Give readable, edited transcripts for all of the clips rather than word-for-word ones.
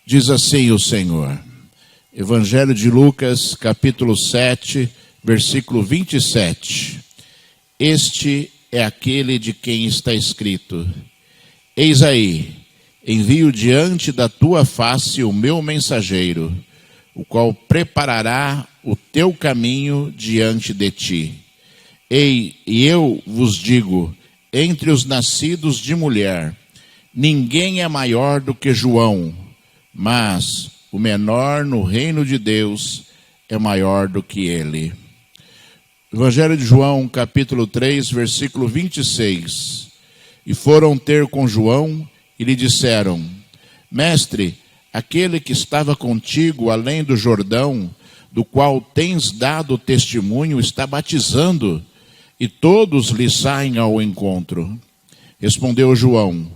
Diz assim o Senhor, Evangelho de Lucas, capítulo 7, versículo 27. Este é aquele de quem está escrito: Eis aí, envio diante da tua face o meu mensageiro, o qual preparará o teu caminho diante de ti. E eu vos digo, entre os nascidos de mulher, ninguém é maior do que João, mas o menor no reino de Deus é maior do que ele. Evangelho de João, capítulo 3, versículo 26. E foram ter com João e lhe disseram: Mestre, aquele que estava contigo além do Jordão, do qual tens dado testemunho, está batizando, e todos lhe saem ao encontro. Respondeu João: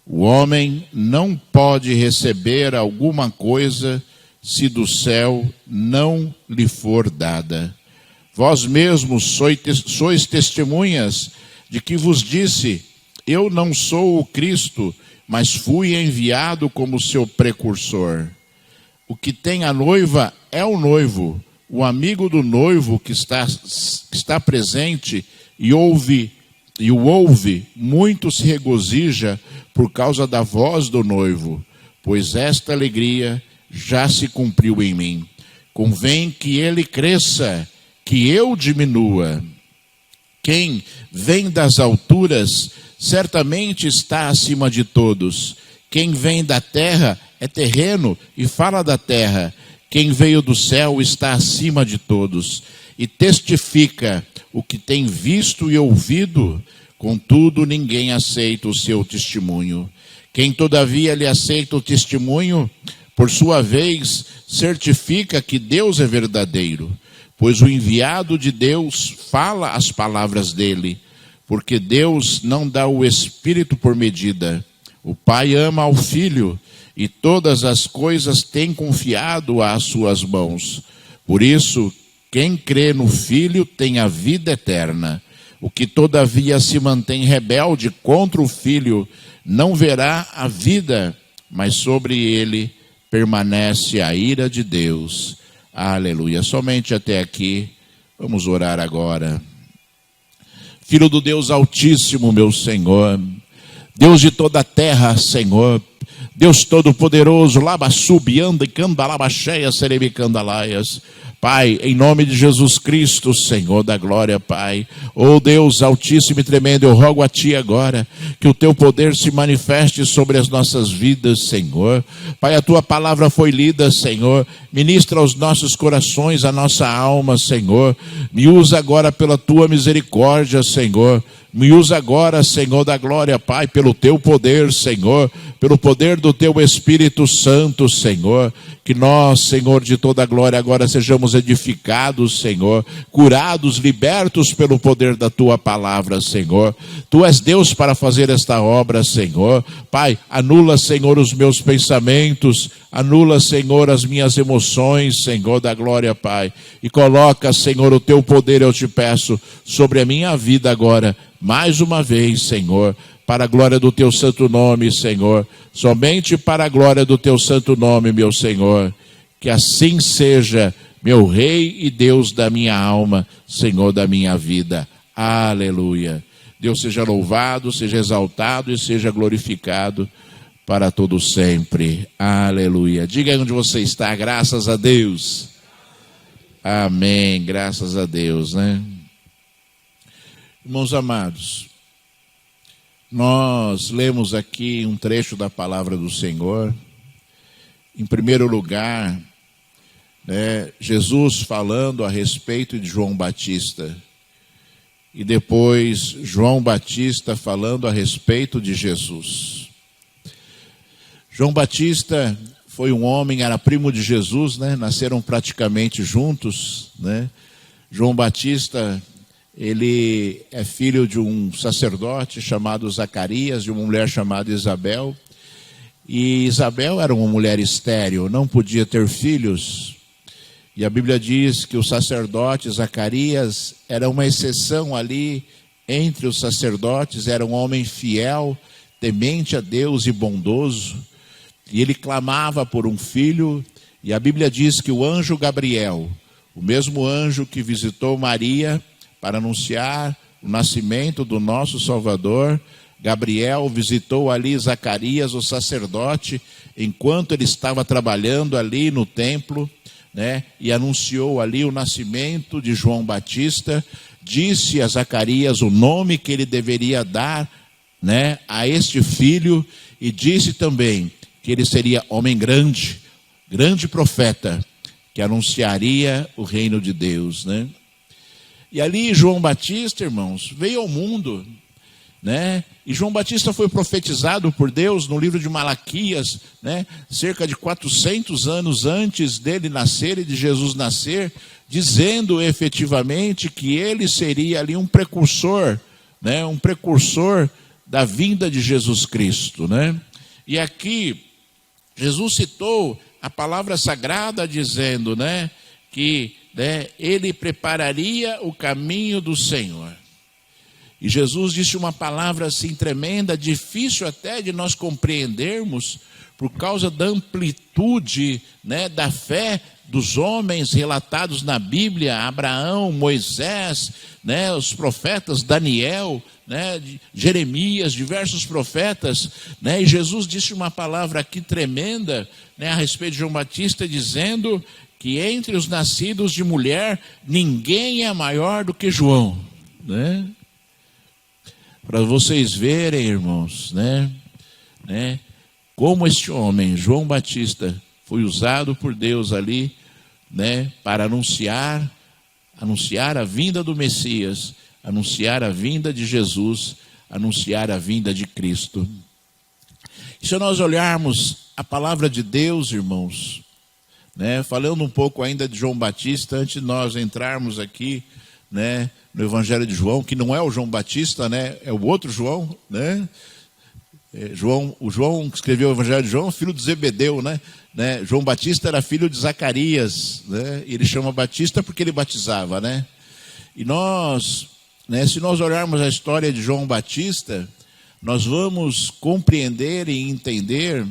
O homem não pode receber alguma coisa se do céu não lhe for dada. Vós mesmos sois testemunhas de que vos disse: Eu não sou o Cristo, mas fui enviado como seu precursor. O que tem a noiva é o noivo. O amigo do noivo que está presente e o ouve, muito se regozija por causa da voz do noivo, pois esta alegria já se cumpriu em mim. Convém que ele cresça, que eu diminua. Quem vem das alturas certamente está acima de todos. Quem vem da terra é terreno e fala da terra. Quem veio do céu está acima de todos e testifica o que tem visto e ouvido. Contudo, ninguém aceita o seu testemunho. Quem todavia lhe aceita o testemunho, por sua vez, certifica que Deus é verdadeiro, pois o enviado de Deus fala as palavras dele, porque Deus não dá o Espírito por medida. O Pai ama ao Filho, e todas as coisas tem confiado às suas mãos. Por isso, quem crê no Filho tem a vida eterna. O que todavia se mantém rebelde contra o Filho não verá a vida, mas sobre ele permanece a ira de Deus. Aleluia. Somente até aqui. Vamos orar agora. Filho do Deus Altíssimo, meu Senhor, Deus de toda a terra, Senhor, Deus Todo-Poderoso, Labassubianda e Candalabacheia, Serebicandalaias. Pai, em nome de Jesus Cristo, Senhor da glória, Pai. Oh Deus altíssimo e tremendo, eu rogo a Ti agora que o Teu poder se manifeste sobre as nossas vidas, Senhor. Pai, a Tua palavra foi lida, Senhor. Ministra aos nossos corações, a nossa alma, Senhor. Me usa agora pela Tua misericórdia, Senhor. Me usa agora, Senhor da glória, Pai, pelo Teu poder, Senhor, pelo poder do Teu Espírito Santo, Senhor. Que nós, Senhor, de toda a glória, agora sejamos edificados, Senhor, curados, libertos pelo poder da Tua palavra, Senhor. Tu és Deus para fazer esta obra, Senhor. Pai, anula, Senhor, os meus pensamentos, anula, Senhor, as minhas emoções, Senhor da glória, Pai. E coloca, Senhor, o Teu poder, eu te peço, sobre a minha vida agora, mais uma vez, Senhor, para a glória do Teu santo nome, Senhor. Somente para a glória do Teu santo nome, meu Senhor. Que assim seja, meu Rei e Deus da minha alma, Senhor da minha vida. Aleluia. Deus seja louvado, seja exaltado e seja glorificado para todo sempre. Aleluia. Diga aí onde você está, graças a Deus. Amém, graças a Deus, né? Irmãos amados, nós lemos aqui um trecho da palavra do Senhor. Em primeiro lugar, Jesus falando a respeito de João Batista. E depois, João Batista falando a respeito de Jesus. João Batista foi um homem, era primo de Jesus, né? Nasceram praticamente juntos, né? João Batista, ele é filho de um sacerdote chamado Zacarias, de uma mulher chamada Isabel. E Isabel era uma mulher estéril, não podia ter filhos. E a Bíblia diz que o sacerdote Zacarias era uma exceção ali entre os sacerdotes, era um homem fiel, temente a Deus e bondoso. e ele clamava por um filho, e a Bíblia diz que o anjo Gabriel, o mesmo anjo que visitou Maria para anunciar o nascimento do nosso Salvador, Gabriel visitou ali Zacarias, o sacerdote, enquanto ele estava trabalhando ali no templo, né, e anunciou ali o nascimento de João Batista, disse a Zacarias o nome que ele deveria dar, né, a este filho, e disse também que ele seria homem grande, grande profeta, que anunciaria o reino de Deus, né? E ali João Batista, irmãos, veio ao mundo, né? E João Batista foi profetizado por Deus no livro de Malaquias, né? Cerca de 400 anos antes dele nascer e de Jesus nascer, dizendo efetivamente que ele seria ali um precursor, né? Um precursor da vinda de Jesus Cristo, né? E aqui Jesus citou a palavra sagrada dizendo, né, que, né, ele prepararia o caminho do Senhor. E Jesus disse uma palavra assim tremenda, difícil até de nós compreendermos, por causa da amplitude, né, da fé dos homens relatados na Bíblia, Abraão, Moisés, né, os profetas, Daniel, né, Jeremias, diversos profetas, né, e Jesus disse uma palavra aqui tremenda, né, a respeito de João Batista, dizendo que entre os nascidos de mulher, ninguém é maior do que João, né? Para vocês verem, irmãos, né, como este homem, João Batista, foi usado por Deus ali, né, para anunciar a vinda do Messias, anunciar a vinda de Jesus, anunciar a vinda de Cristo. E se nós olharmos a palavra de Deus, irmãos, né, falando um pouco ainda de João Batista, antes de nós entrarmos aqui, né, no Evangelho de João, que não é o João Batista, né, é o outro João, né? O João que escreveu o Evangelho de João, filho de Zebedeu, né? João Batista era filho de Zacarias, né? E ele chama Batista porque ele batizava, né? E nós, né, se nós olharmos a história de João Batista, nós vamos compreender e entender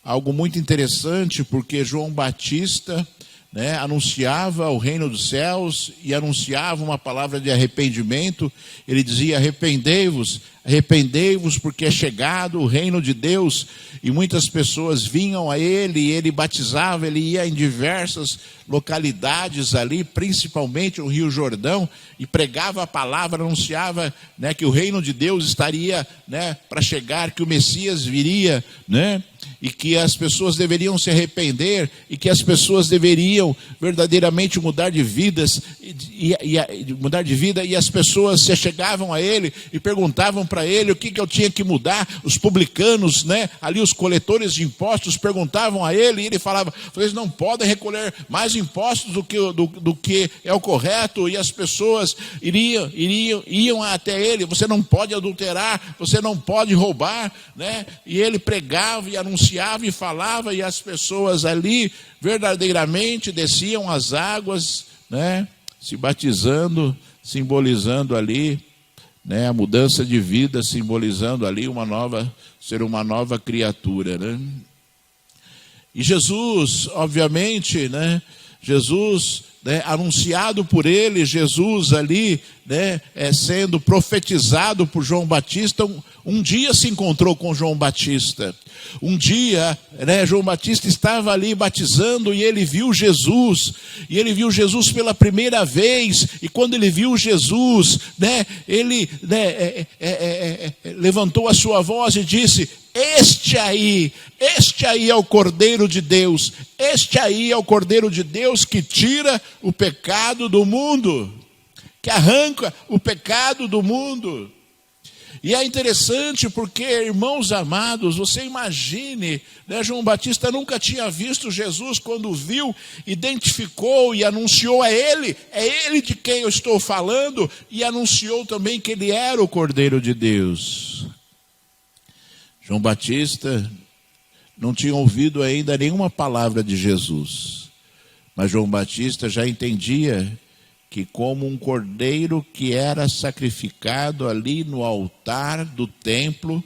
algo muito interessante, porque João Batista, né, anunciava o reino dos céus e anunciava uma palavra de arrependimento. Ele dizia: arrependei-vos, arrependei-vos, porque é chegado o reino de Deus. E muitas pessoas vinham a ele, e ele batizava, ele ia em diversas localidades ali, principalmente o Rio Jordão, e pregava a palavra, anunciava, né, que o reino de Deus estaria, né, para chegar, que o Messias viria, né, e que as pessoas deveriam se arrepender, e que as pessoas deveriam verdadeiramente mudar de vidas, mudar de vida, e as pessoas se chegavam a ele e perguntavam para ele o que eu tinha que mudar. Os publicanos, né, ali os coletores de impostos perguntavam a ele, e ele falava: vocês não podem recolher mais impostos do que é o correto. E as pessoas iam até ele: você não pode adulterar, você não pode roubar, né? E ele pregava e anunciava e falava, e as pessoas ali verdadeiramente desciam as águas, né, se batizando, simbolizando ali, né, a mudança de vida, simbolizando ali ser uma nova criatura, né? E Jesus, obviamente, né, Jesus, né, anunciado por ele, Jesus ali, né, sendo profetizado por João Batista, um dia se encontrou com João Batista. Um dia, né, João Batista estava ali batizando, e ele viu Jesus, pela primeira vez. E quando ele viu Jesus, né, ele, né, levantou a sua voz e disse: este aí é o Cordeiro de Deus, este aí é o Cordeiro de Deus que tira o pecado do mundo, que arranca o pecado do mundo. E é interessante porque, irmãos amados, você imagine, né, João Batista nunca tinha visto Jesus. Quando viu, identificou e anunciou a ele: é ele de quem eu estou falando, e anunciou também que ele era o Cordeiro de Deus. João Batista não tinha ouvido ainda nenhuma palavra de Jesus, mas João Batista já entendia que, como um cordeiro que era sacrificado ali no altar do templo,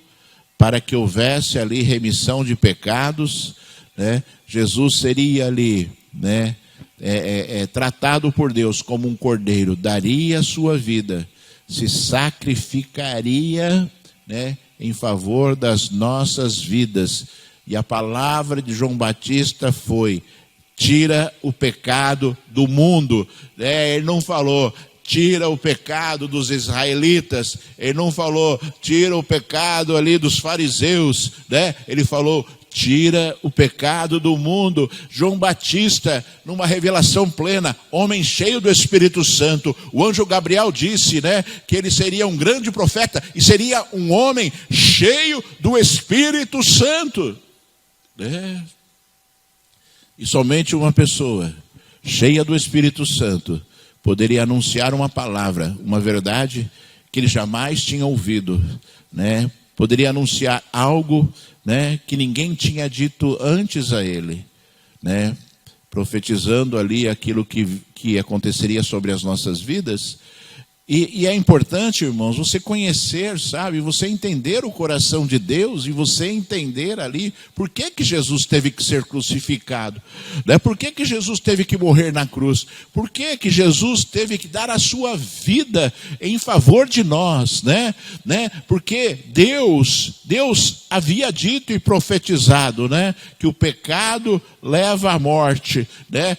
para que houvesse ali remissão de pecados, né, Jesus seria ali, né, tratado por Deus como um cordeiro, daria a sua vida, se sacrificaria, né, em favor das nossas vidas. E a palavra de João Batista foi: tira o pecado do mundo. Ele não falou: tira o pecado dos israelitas. Ele não falou: tira o pecado ali dos fariseus, né? Ele falou: tira o pecado do mundo. João Batista, numa revelação plena, homem cheio do Espírito Santo, o anjo Gabriel disse, né, que ele seria um grande profeta e seria um homem cheio do Espírito Santo. E somente uma pessoa cheia do Espírito Santo poderia anunciar uma palavra, uma verdade que ele jamais tinha ouvido, né? Poderia anunciar algo, né, que ninguém tinha dito antes a ele, né? Profetizando ali aquilo que aconteceria sobre as nossas vidas. E é importante, irmãos, você conhecer, sabe, você entender o coração de Deus e você entender ali por que Jesus teve que ser crucificado, né? Por que Jesus teve que morrer na cruz, por que Jesus teve que dar a sua vida em favor de nós, né? Porque Deus havia dito e profetizado, né, que o pecado leva à morte, né?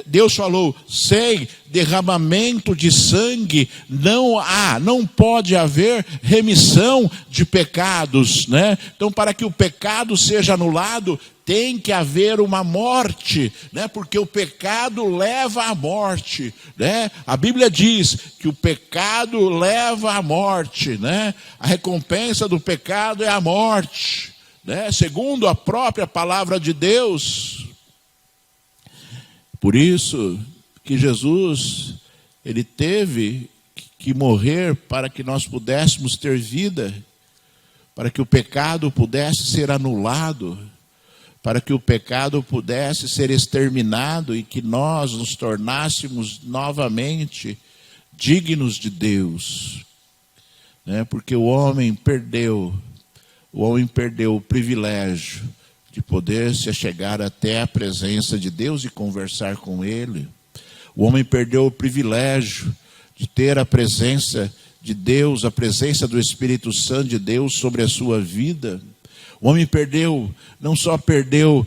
Deus falou: sem derramamento de sangue não pode haver remissão de pecados, né? Então, para que o pecado seja anulado, tem que haver uma morte, né? Porque o pecado leva à morte, né? A Bíblia diz que o pecado leva à morte, né? A recompensa do pecado é a morte, né? Segundo a própria palavra de Deus. Por isso que Jesus, ele teve que morrer para que nós pudéssemos ter vida, para que o pecado pudesse ser anulado, para que o pecado pudesse ser exterminado e que nós nos tornássemos novamente dignos de Deus, né? Porque o homem perdeu o privilégio de poder se chegar até a presença de Deus e conversar com Ele. O homem perdeu o privilégio de ter a presença de Deus, a presença do Espírito Santo de Deus sobre a sua vida. O homem não só perdeu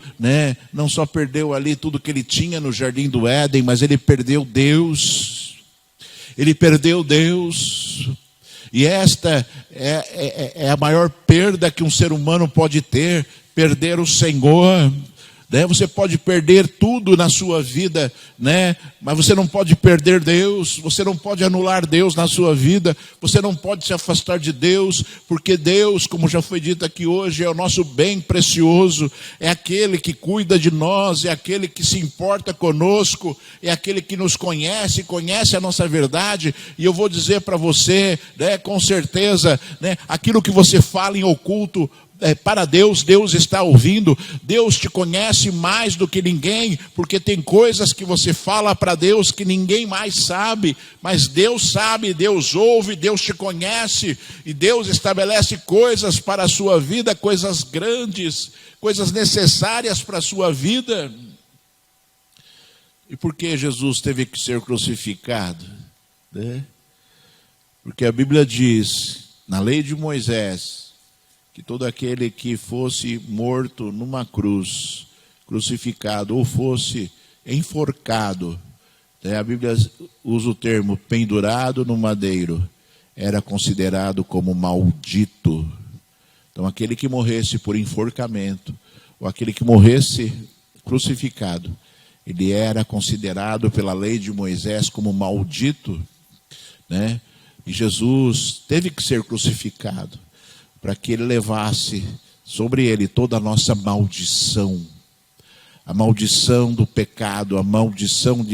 ali tudo que ele tinha no Jardim do Éden, mas ele perdeu Deus. Ele perdeu Deus. E esta é a maior perda que um ser humano pode ter, perder o Senhor. Você pode perder tudo na sua vida, né? Mas você não pode perder Deus, você não pode anular Deus na sua vida, você não pode se afastar de Deus, porque Deus, como já foi dito aqui hoje, é o nosso bem precioso, é aquele que cuida de nós, é aquele que se importa conosco, é aquele que nos conhece a nossa verdade. E eu vou dizer para você, né, com certeza, né, aquilo que você fala em oculto, para Deus, Deus está ouvindo. Deus te conhece mais do que ninguém, porque tem coisas que você fala para Deus que ninguém mais sabe, mas Deus sabe, Deus ouve, Deus te conhece, e Deus estabelece coisas para a sua vida, coisas grandes, coisas necessárias para a sua vida. E por que Jesus teve que ser crucificado, né? Porque a Bíblia diz, na lei de Moisés, que todo aquele que fosse morto numa cruz, crucificado, ou fosse enforcado, a Bíblia usa o termo pendurado no madeiro, era considerado como maldito. Então, aquele que morresse por enforcamento, ou aquele que morresse crucificado, ele era considerado pela lei de Moisés como maldito, né? E Jesus teve que ser crucificado, para que ele levasse sobre ele toda a nossa maldição. A maldição do pecado, a maldição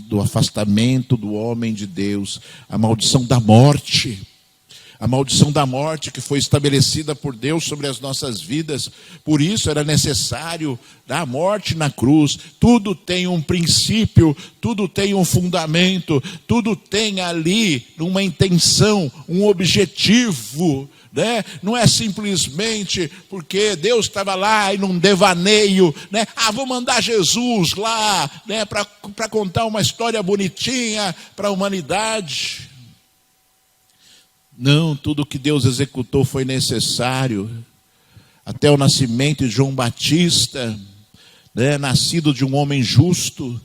do afastamento do homem de Deus, a maldição da morte. A maldição da morte que foi estabelecida por Deus sobre as nossas vidas. Por isso era necessário a morte na cruz. Tudo tem um princípio, tudo tem um fundamento, tudo tem ali uma intenção, um objetivo, né? Não é simplesmente porque Deus estava lá e num devaneio, né? Vou mandar Jesus lá, né? Para contar uma história bonitinha para a humanidade. Não, tudo que Deus executou foi necessário. Até o nascimento de João Batista, né? Nascido de um homem justo,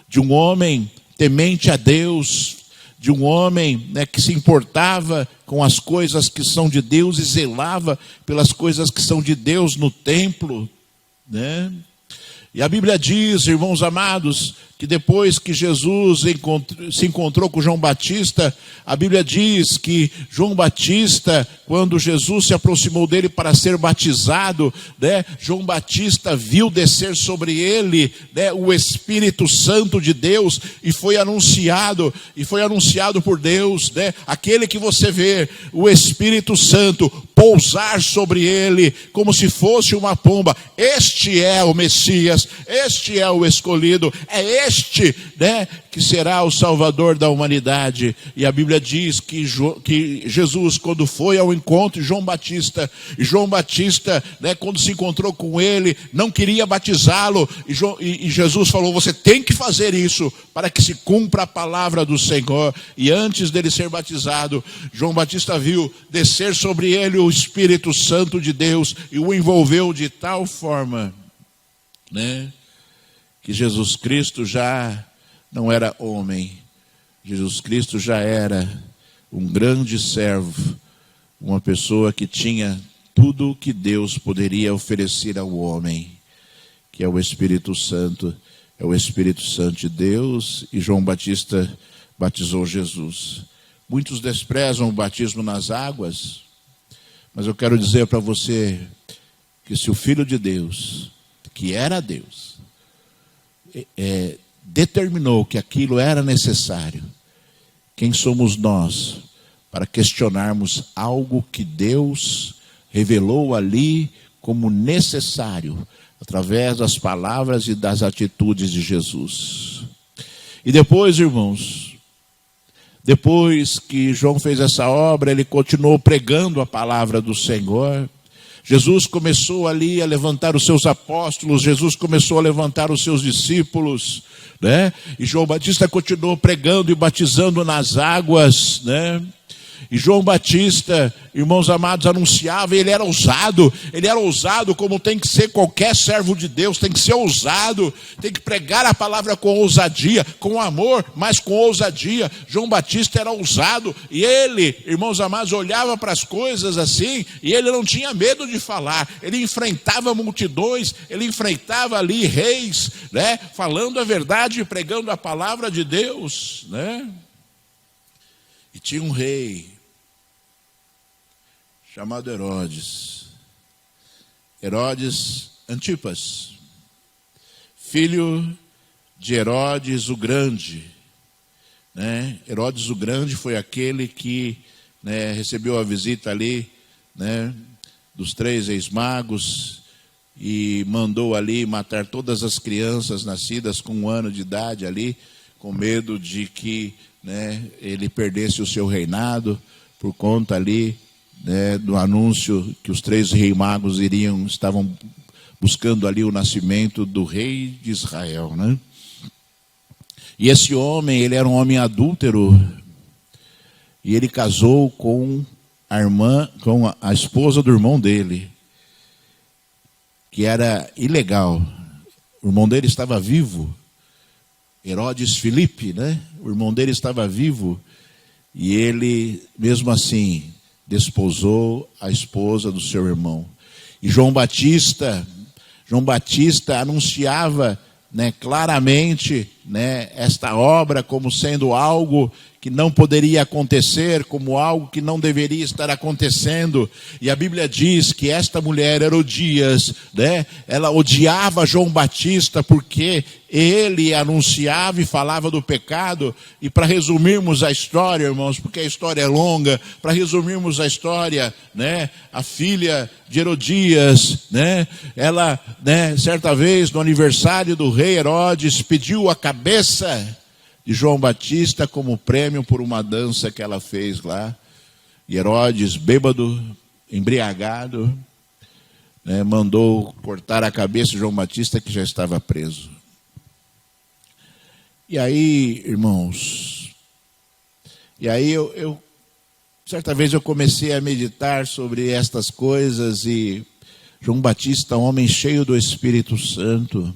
de um homem temente a Deus, de um homem, né, que se importava com as coisas que são de Deus e zelava pelas coisas que são de Deus no templo, né? E a Bíblia diz, irmãos amados, que depois que Jesus se encontrou com João Batista, a Bíblia diz que João Batista, quando Jesus se aproximou dele para ser batizado, né, João Batista viu descer sobre ele, né, o Espírito Santo de Deus, e foi anunciado por Deus, né, aquele que você vê, o Espírito Santo, pousar sobre ele, como se fosse uma pomba. Este é o Messias, este é o escolhido, é este, né, que será o Salvador da humanidade. E a Bíblia diz que Jesus, quando foi ao encontro de João Batista, né, quando se encontrou com ele, não queria batizá-lo, e Jesus falou: você tem que fazer isso para que se cumpra a palavra do Senhor. E antes dele ser batizado, João Batista viu descer sobre ele o Espírito Santo de Deus e o envolveu de tal forma, né, que Jesus Cristo já não era homem. Jesus Cristo já era um grande servo, uma pessoa que tinha tudo o que Deus poderia oferecer ao homem, que é o Espírito Santo. É o Espírito Santo de Deus, e João Batista batizou Jesus. Muitos desprezam o batismo nas águas, mas eu quero dizer para você que se o Filho de Deus, que era Deus, determinou que aquilo era necessário, quem somos nós para questionarmos algo que Deus revelou ali como necessário, através das palavras e das atitudes de Jesus? E depois, irmãos, depois que João fez essa obra, ele continuou pregando a palavra do Senhor. Jesus começou ali a levantar os seus apóstolos, Jesus começou a levantar os seus discípulos, né? E João Batista continuou pregando e batizando nas águas, né? E João Batista, irmãos amados, anunciava, ele era ousado como tem que ser qualquer servo de Deus, tem que ser ousado, tem que pregar a palavra com ousadia, com amor, mas com ousadia. João Batista era ousado, e ele, irmãos amados, olhava para as coisas assim, e ele não tinha medo de falar, ele enfrentava multidões, ele enfrentava ali reis, né, falando a verdade e pregando a palavra de Deus, né? E tinha um rei chamado Herodes Antipas, filho de Herodes o Grande, né? Herodes o Grande foi aquele que, né, recebeu a visita ali, né, dos 3 ex-magos e mandou ali matar todas as crianças nascidas com 1 ano de idade ali, com medo de que, né, ele perdesse o seu reinado por conta ali, né, do anúncio que os 3 reis magos estavam buscando ali o nascimento do rei de Israel, né? E esse homem, ele era um homem adúltero, e ele casou com a esposa do irmão dele, que era ilegal. O irmão dele estava vivo, Herodes Filipe, né? O irmão dele estava vivo, e ele, mesmo assim, desposou a esposa do seu irmão. E João Batista anunciava, né, claramente, né, esta obra como sendo algo que não poderia acontecer, como algo que não deveria estar acontecendo. E a Bíblia diz que esta mulher, Herodias, né, ela odiava João Batista porque ele anunciava e falava do pecado. E para resumirmos a história, irmãos, porque a história é longa, para resumirmos a história, né, a filha de Herodias, né, ela, né, certa vez no aniversário do rei Herodes, pediu a cabeça de João Batista como prêmio por uma dança que ela fez lá. E Herodes, bêbado, embriagado, né, mandou cortar a cabeça de João Batista, que já estava preso. E aí, irmãos, certa vez eu comecei a meditar sobre estas coisas e João Batista, homem cheio do Espírito Santo,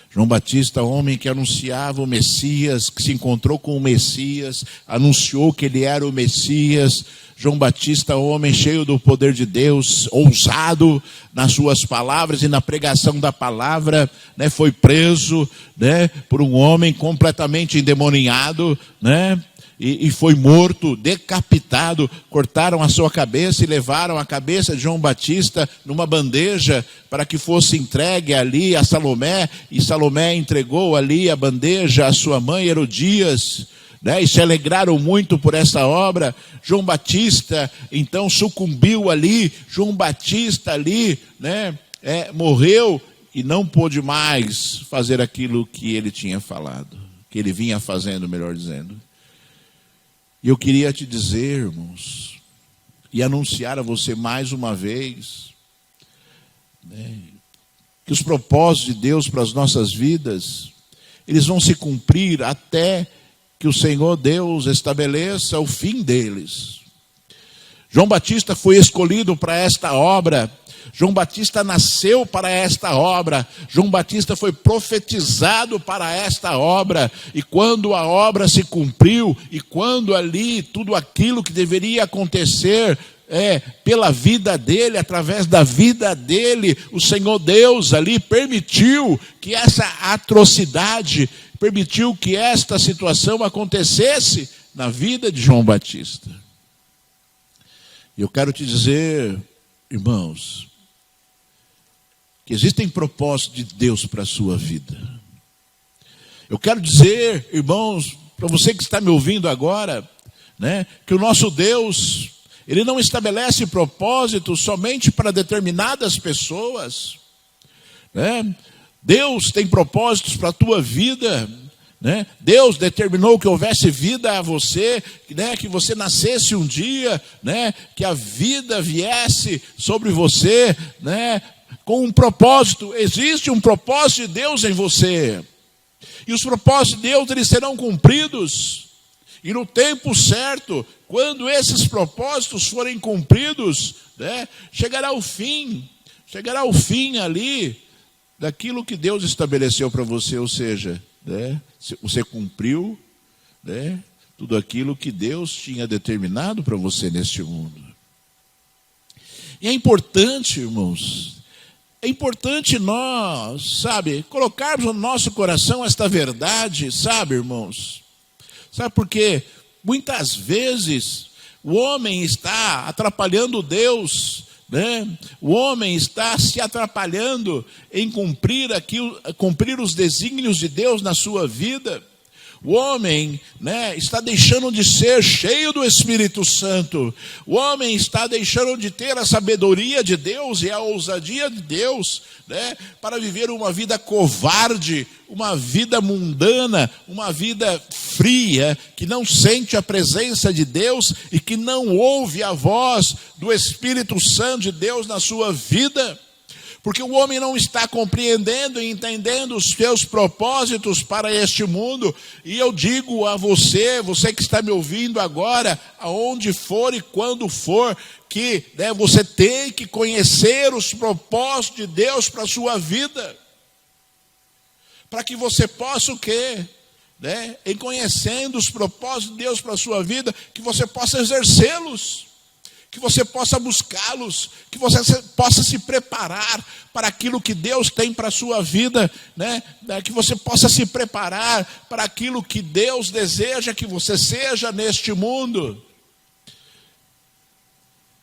João Batista, homem que anunciava o Messias, que se encontrou com o Messias, anunciou que ele era o Messias. João Batista, homem cheio do poder de Deus, ousado nas suas palavras e na pregação da palavra, né, foi preso, né, por um homem completamente endemoniado, né, e foi morto, decapitado. Cortaram a sua cabeça e levaram a cabeça de João Batista numa bandeja para que fosse entregue ali a Salomé, e Salomé entregou ali a bandeja à sua mãe Herodias, né, e se alegraram muito por essa obra. João Batista então sucumbiu ali, João Batista ali, né, morreu e não pôde mais fazer aquilo que ele tinha falado, que ele vinha fazendo, melhor dizendo. E eu queria te dizer, irmãos, e anunciar a você mais uma vez, né, que os propósitos de Deus para as nossas vidas, eles vão se cumprir até que o Senhor Deus estabeleça o fim deles. João Batista foi escolhido para esta obra. João Batista nasceu para esta obra. João Batista foi profetizado para esta obra. E quando a obra se cumpriu, e quando ali tudo aquilo que deveria acontecer pela vida dele, através da vida dele, o Senhor Deus ali permitiu que essa atrocidade, permitiu que esta situação acontecesse na vida de João Batista. E eu quero te dizer, irmãos, que existem propósitos de Deus para a sua vida. Eu quero dizer, irmãos, para você que está me ouvindo agora, né, que o nosso Deus, Ele não estabelece propósitos somente para determinadas pessoas, né? Deus tem propósitos para a tua vida, né? Deus determinou que houvesse vida a você, né? Que você nascesse um dia, né? Que a vida viesse sobre você, né? Com um propósito. Existe um propósito de Deus em você. E os propósitos de Deus, eles serão cumpridos. E no tempo certo, quando esses propósitos forem cumpridos, né, chegará o fim ali daquilo que Deus estabeleceu para você. Ou seja, né, você cumpriu, né, tudo aquilo que Deus tinha determinado para você neste mundo. E é importante, irmãos, é importante nós, sabe, colocarmos no nosso coração esta verdade, sabe, irmãos? Sabe por quê? Muitas vezes o homem está atrapalhando Deus, né? O homem está se atrapalhando em cumprir os desígnios de Deus na sua vida. O homem, né, está deixando de ser cheio do Espírito Santo. O homem está deixando de ter a sabedoria de Deus e a ousadia de Deus, né, para viver uma vida covarde, uma vida mundana, uma vida fria, que não sente a presença de Deus e que não ouve a voz do Espírito Santo de Deus na sua vida. Porque o homem não está compreendendo e entendendo os seus propósitos para este mundo. E eu digo a você, você que está me ouvindo agora, aonde for e quando for, que, né, você tem que conhecer os propósitos de Deus para a sua vida. Para que você possa o quê? Né, em conhecendo os propósitos de Deus para a sua vida, que você possa exercê-los. Que você possa buscá-los, que você possa se preparar para aquilo que Deus tem para a sua vida, né? Que você possa se preparar para aquilo que Deus deseja que você seja neste mundo.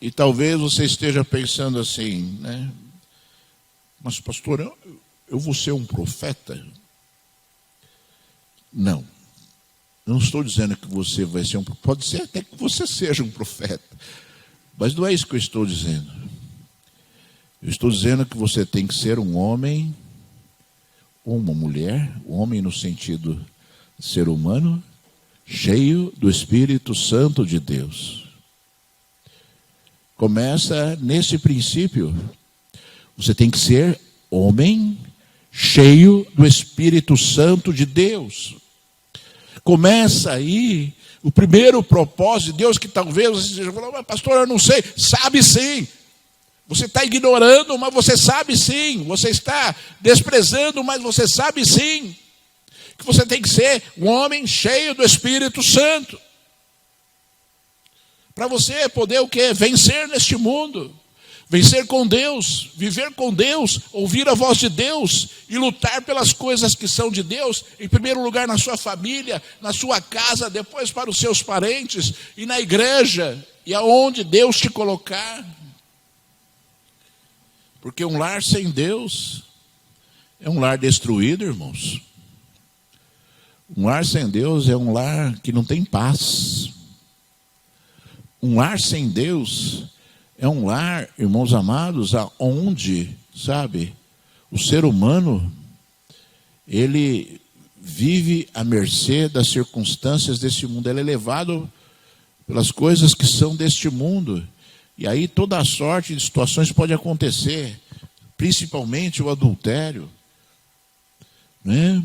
E talvez você esteja pensando assim, né? Mas pastor, eu vou ser um profeta? Não. Não estou dizendo que você vai ser um profeta. Pode ser até que você seja um profeta. Mas não é isso que eu estou dizendo. Eu estou dizendo que você tem que ser um homem ou uma mulher, um homem no sentido de ser humano, cheio do Espírito Santo de Deus. Começa nesse princípio. Você tem que ser homem cheio do Espírito Santo de Deus. Começa aí o primeiro propósito de Deus, que talvez você esteja falando, mas pastor, eu não sei. Sabe sim. Você está ignorando, mas você sabe sim. Você está desprezando, mas você sabe sim. Que você tem que ser um homem cheio do Espírito Santo. Para você poder o quê? Vencer neste mundo. Vencer com Deus, viver com Deus, ouvir a voz de Deus e lutar pelas coisas que são de Deus, em primeiro lugar na sua família, na sua casa, depois para os seus parentes e na igreja e aonde Deus te colocar. Porque um lar sem Deus é um lar destruído, irmãos. Um lar sem Deus é um lar que não tem paz. Um lar sem Deus é um lar, irmãos amados, aonde, sabe, o ser humano, ele vive à mercê das circunstâncias desse mundo. Ele é levado pelas coisas que são deste mundo. E aí toda a sorte de situações pode acontecer, principalmente o adultério, né?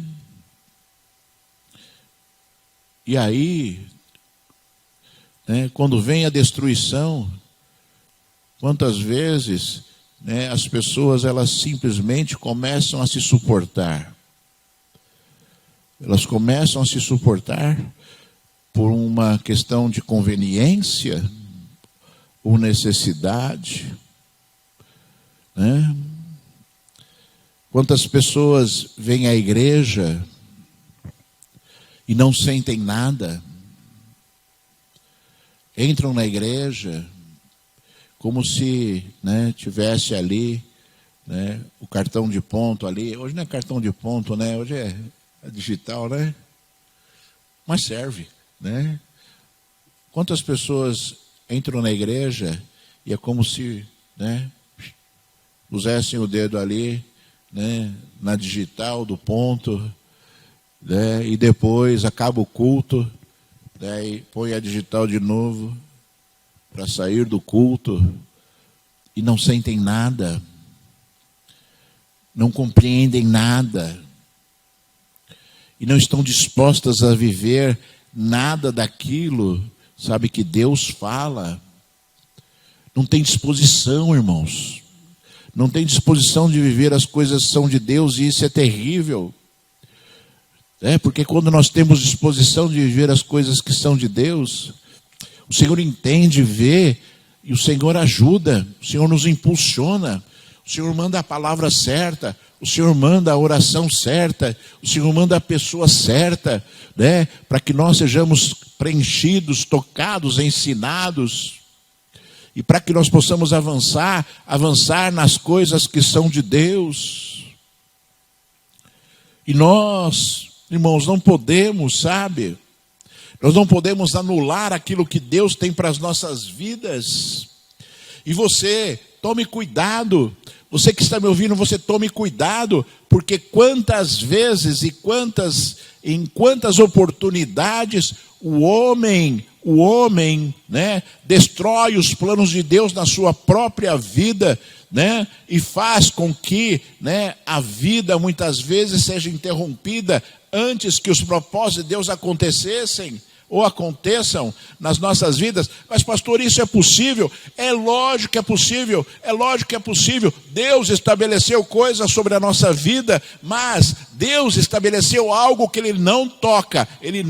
E aí, né, quando vem a destruição, quantas vezes, né, as pessoas elas simplesmente começam a se suportar. Elas começam a se suportar por uma questão de conveniência ou necessidade, né? Quantas pessoas vêm à igreja e não sentem nada, entram na igreja como se, né, tivesse ali, né, o cartão de ponto ali. Hoje não é cartão de ponto, né? Hoje é digital, né? Mas serve, né? Quantas pessoas entram na igreja e é como se, né, pusessem o dedo ali, né, na digital do ponto, né, e depois acaba o culto, né, e põe a digital de novo para sair do culto e não sentem nada, não compreendem nada e não estão dispostas a viver nada daquilo, sabe, que Deus fala. Não tem disposição, irmãos. Não tem disposição de viver as coisas que são de Deus, e isso é terrível. Porque quando nós temos disposição de viver as coisas que são de Deus, o Senhor entende, vê, e o Senhor ajuda, o Senhor nos impulsiona, o Senhor manda a palavra certa, o Senhor manda a oração certa, o Senhor manda a pessoa certa, né, para que nós sejamos preenchidos, tocados, ensinados, e para que nós possamos avançar nas coisas que são de Deus. E nós, irmãos, não podemos, sabe, nós não podemos anular aquilo que Deus tem para as nossas vidas. E você, tome cuidado. Você que está me ouvindo, você tome cuidado, porque quantas vezes e em quantas oportunidades o homem, né, destrói os planos de Deus na sua própria vida, né, e faz com que, né, a vida muitas vezes seja interrompida antes que os propósitos de Deus acontecessem ou aconteçam nas nossas vidas. Mas pastor, isso é possível? É lógico que é possível, é lógico que é possível. Deus estabeleceu coisas sobre a nossa vida, mas Deus estabeleceu algo que Ele não toca, Ele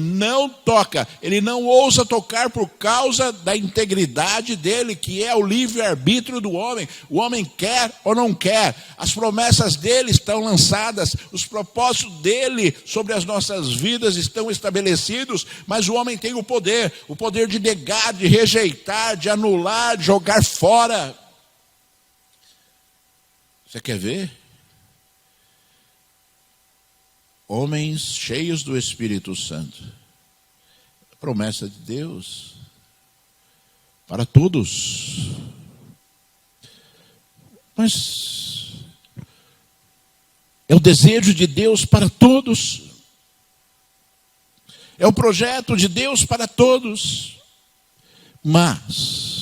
não ousa tocar por causa da integridade dEle, que é o livre-arbítrio do homem. O homem quer ou não quer, as promessas dEle estão lançadas, os propósitos dEle sobre as nossas vidas estão estabelecidos, mas o homem tem o poder de negar, de rejeitar, de anular, de jogar fora. Você quer ver? Homens cheios do Espírito Santo. Promessa de Deus para todos. Mas é o desejo de Deus para todos. É o projeto de Deus para todos. Mas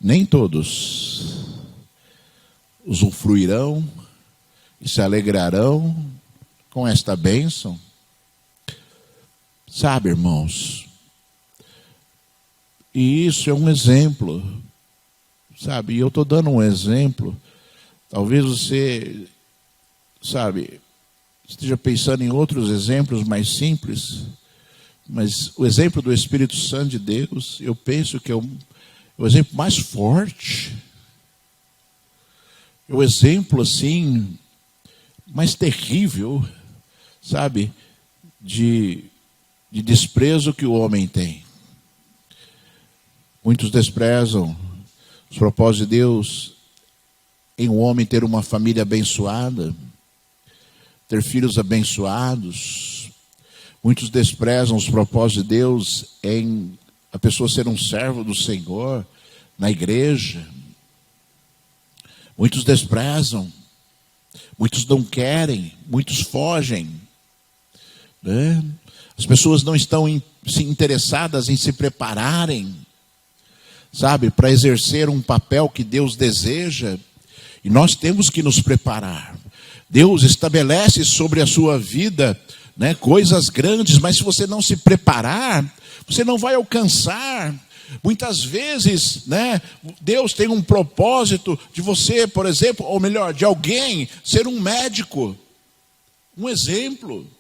nem todos usufruirão e se alegrarão com esta bênção. Sabe, irmãos, e isso é um exemplo, sabe, e eu estou dando um exemplo. Talvez você, sabe, esteja pensando em outros exemplos mais simples, mas o exemplo do Espírito Santo de Deus, eu penso que é o exemplo mais forte, é o exemplo, assim, mais terrível, sabe, de desprezo que o homem tem. Muitos desprezam os propósitos de Deus em um homem ter uma família abençoada, ter filhos abençoados. Muitos desprezam os propósitos de Deus em a pessoa ser um servo do Senhor na igreja. Muitos desprezam, muitos não querem, muitos fogem, né? As pessoas não estão interessadas em se prepararem, sabe, para exercer um papel que Deus deseja. E nós temos que nos preparar. Deus estabelece sobre a sua vida, né, coisas grandes, mas se você não se preparar, você não vai alcançar. Muitas vezes, né, Deus tem um propósito de você, por exemplo, ou melhor, de alguém ser um médico, um exemplo,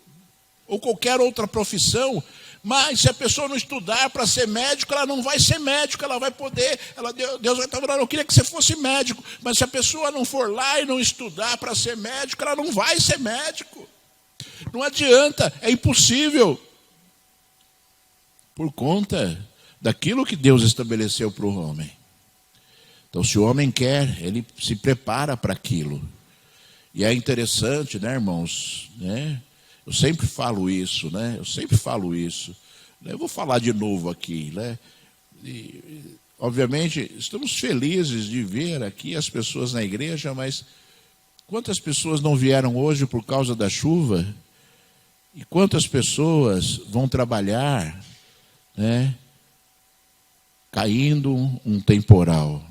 ou qualquer outra profissão. Mas se a pessoa não estudar para ser médico, ela não vai ser médico, ela vai poder, Deus vai estar falando, eu queria que você fosse médico, mas se a pessoa não for lá e não estudar para ser médico, ela não vai ser médico. Não adianta, é impossível. Por conta daquilo que Deus estabeleceu para o homem. Então, se o homem quer, ele se prepara para aquilo. E é interessante, né, irmãos, né? Eu sempre falo isso, né? Eu vou falar de novo aqui, né? E, obviamente, estamos felizes de ver aqui as pessoas na igreja, mas quantas pessoas não vieram hoje por causa da chuva? E quantas pessoas vão trabalhar, né, caindo um temporal?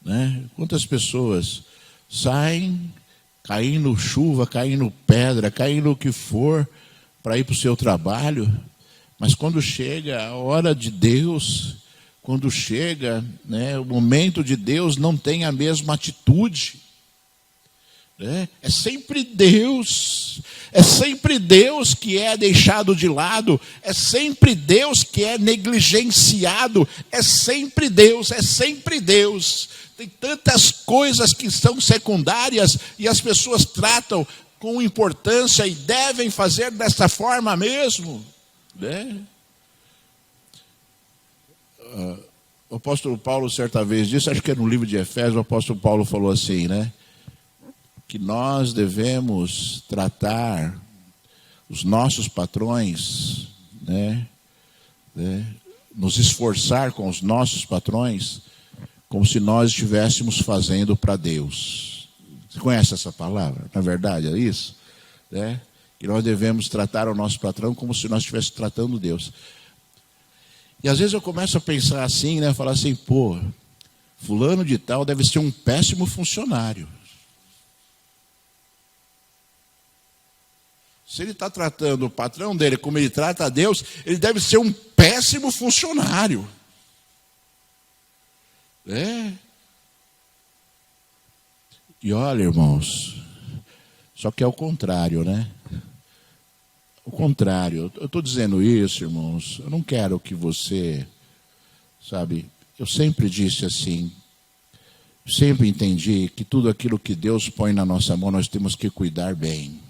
Né? Quantas pessoas saem caindo chuva, caindo pedra, caindo o que for, para ir para o seu trabalho, mas quando chega a hora de Deus, quando chega, né, o momento de Deus, não tem a mesma atitude. Né? É sempre Deus que é deixado de lado, é sempre Deus que é negligenciado, é sempre Deus. Tem tantas coisas que são secundárias e as pessoas tratam com importância e devem fazer dessa forma mesmo. Né? O apóstolo Paulo certa vez disse, acho que é no livro de Efésios, o apóstolo Paulo falou assim, né? Que nós devemos tratar os nossos patrões, né? Nos esforçar com os nossos patrões, como se nós estivéssemos fazendo para Deus. Você conhece essa palavra? Na verdade, é isso? Né? Que nós devemos tratar o nosso patrão como se nós estivéssemos tratando Deus. E às vezes eu começo a pensar assim, né? Falar assim, pô, fulano de tal deve ser um péssimo funcionário. Se ele está tratando o patrão dele como ele trata a Deus, ele deve ser um péssimo funcionário. E olha, irmãos, só que é o contrário, né? O contrário. Eu estou dizendo isso, irmãos, eu não quero que você, sabe, eu sempre disse assim, sempre entendi que tudo aquilo que Deus põe na nossa mão, nós temos que cuidar bem.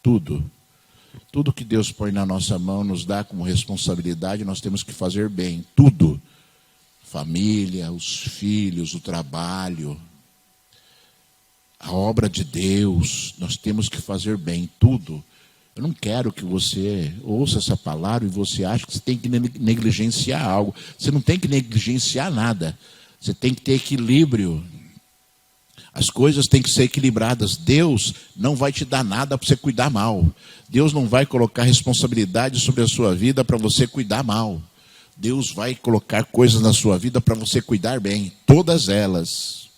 Tudo que Deus põe na nossa mão, nos dá como responsabilidade, nós temos que fazer bem, tudo. Família, os filhos, o trabalho, a obra de Deus, nós temos que fazer bem, tudo. Eu não quero que você ouça essa palavra e você ache que você tem que negligenciar algo. Você não tem que negligenciar nada. Você tem que ter equilíbrio. As coisas têm que ser equilibradas. Deus não vai te dar nada para você cuidar mal. Deus não vai colocar responsabilidade sobre a sua vida para você cuidar mal. Deus vai colocar coisas na sua vida para você cuidar bem, todas elas.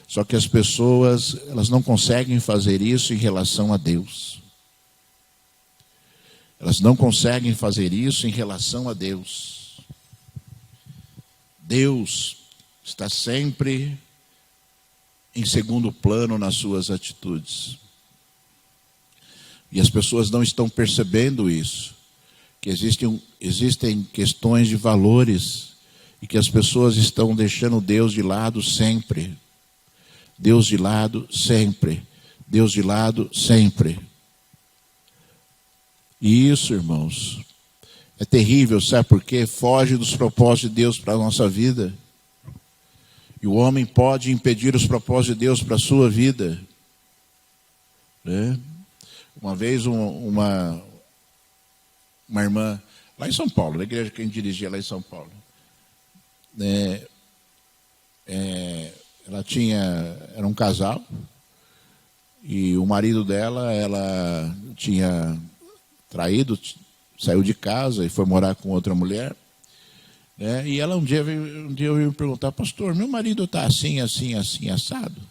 Só que as pessoas, elas não conseguem fazer isso em relação a Deus. Elas não conseguem fazer isso em relação a Deus. Deus está sempre em segundo plano nas suas atitudes. E as pessoas não estão percebendo isso. Que existem questões de valores e que as pessoas estão deixando Deus de lado sempre. Deus de lado sempre. Deus de lado sempre. E isso, irmãos, é terrível, sabe por quê? Foge dos propósitos de Deus para a nossa vida. E o homem pode impedir os propósitos de Deus para a sua vida. Né? Uma vez uma irmã, lá em São Paulo, na igreja que a gente dirigia lá em São Paulo, era um casal, e o marido dela, ela tinha traído, saiu de casa e foi morar com outra mulher. E ela um dia veio me perguntar: pastor, meu marido está assim, assim, assim, assado.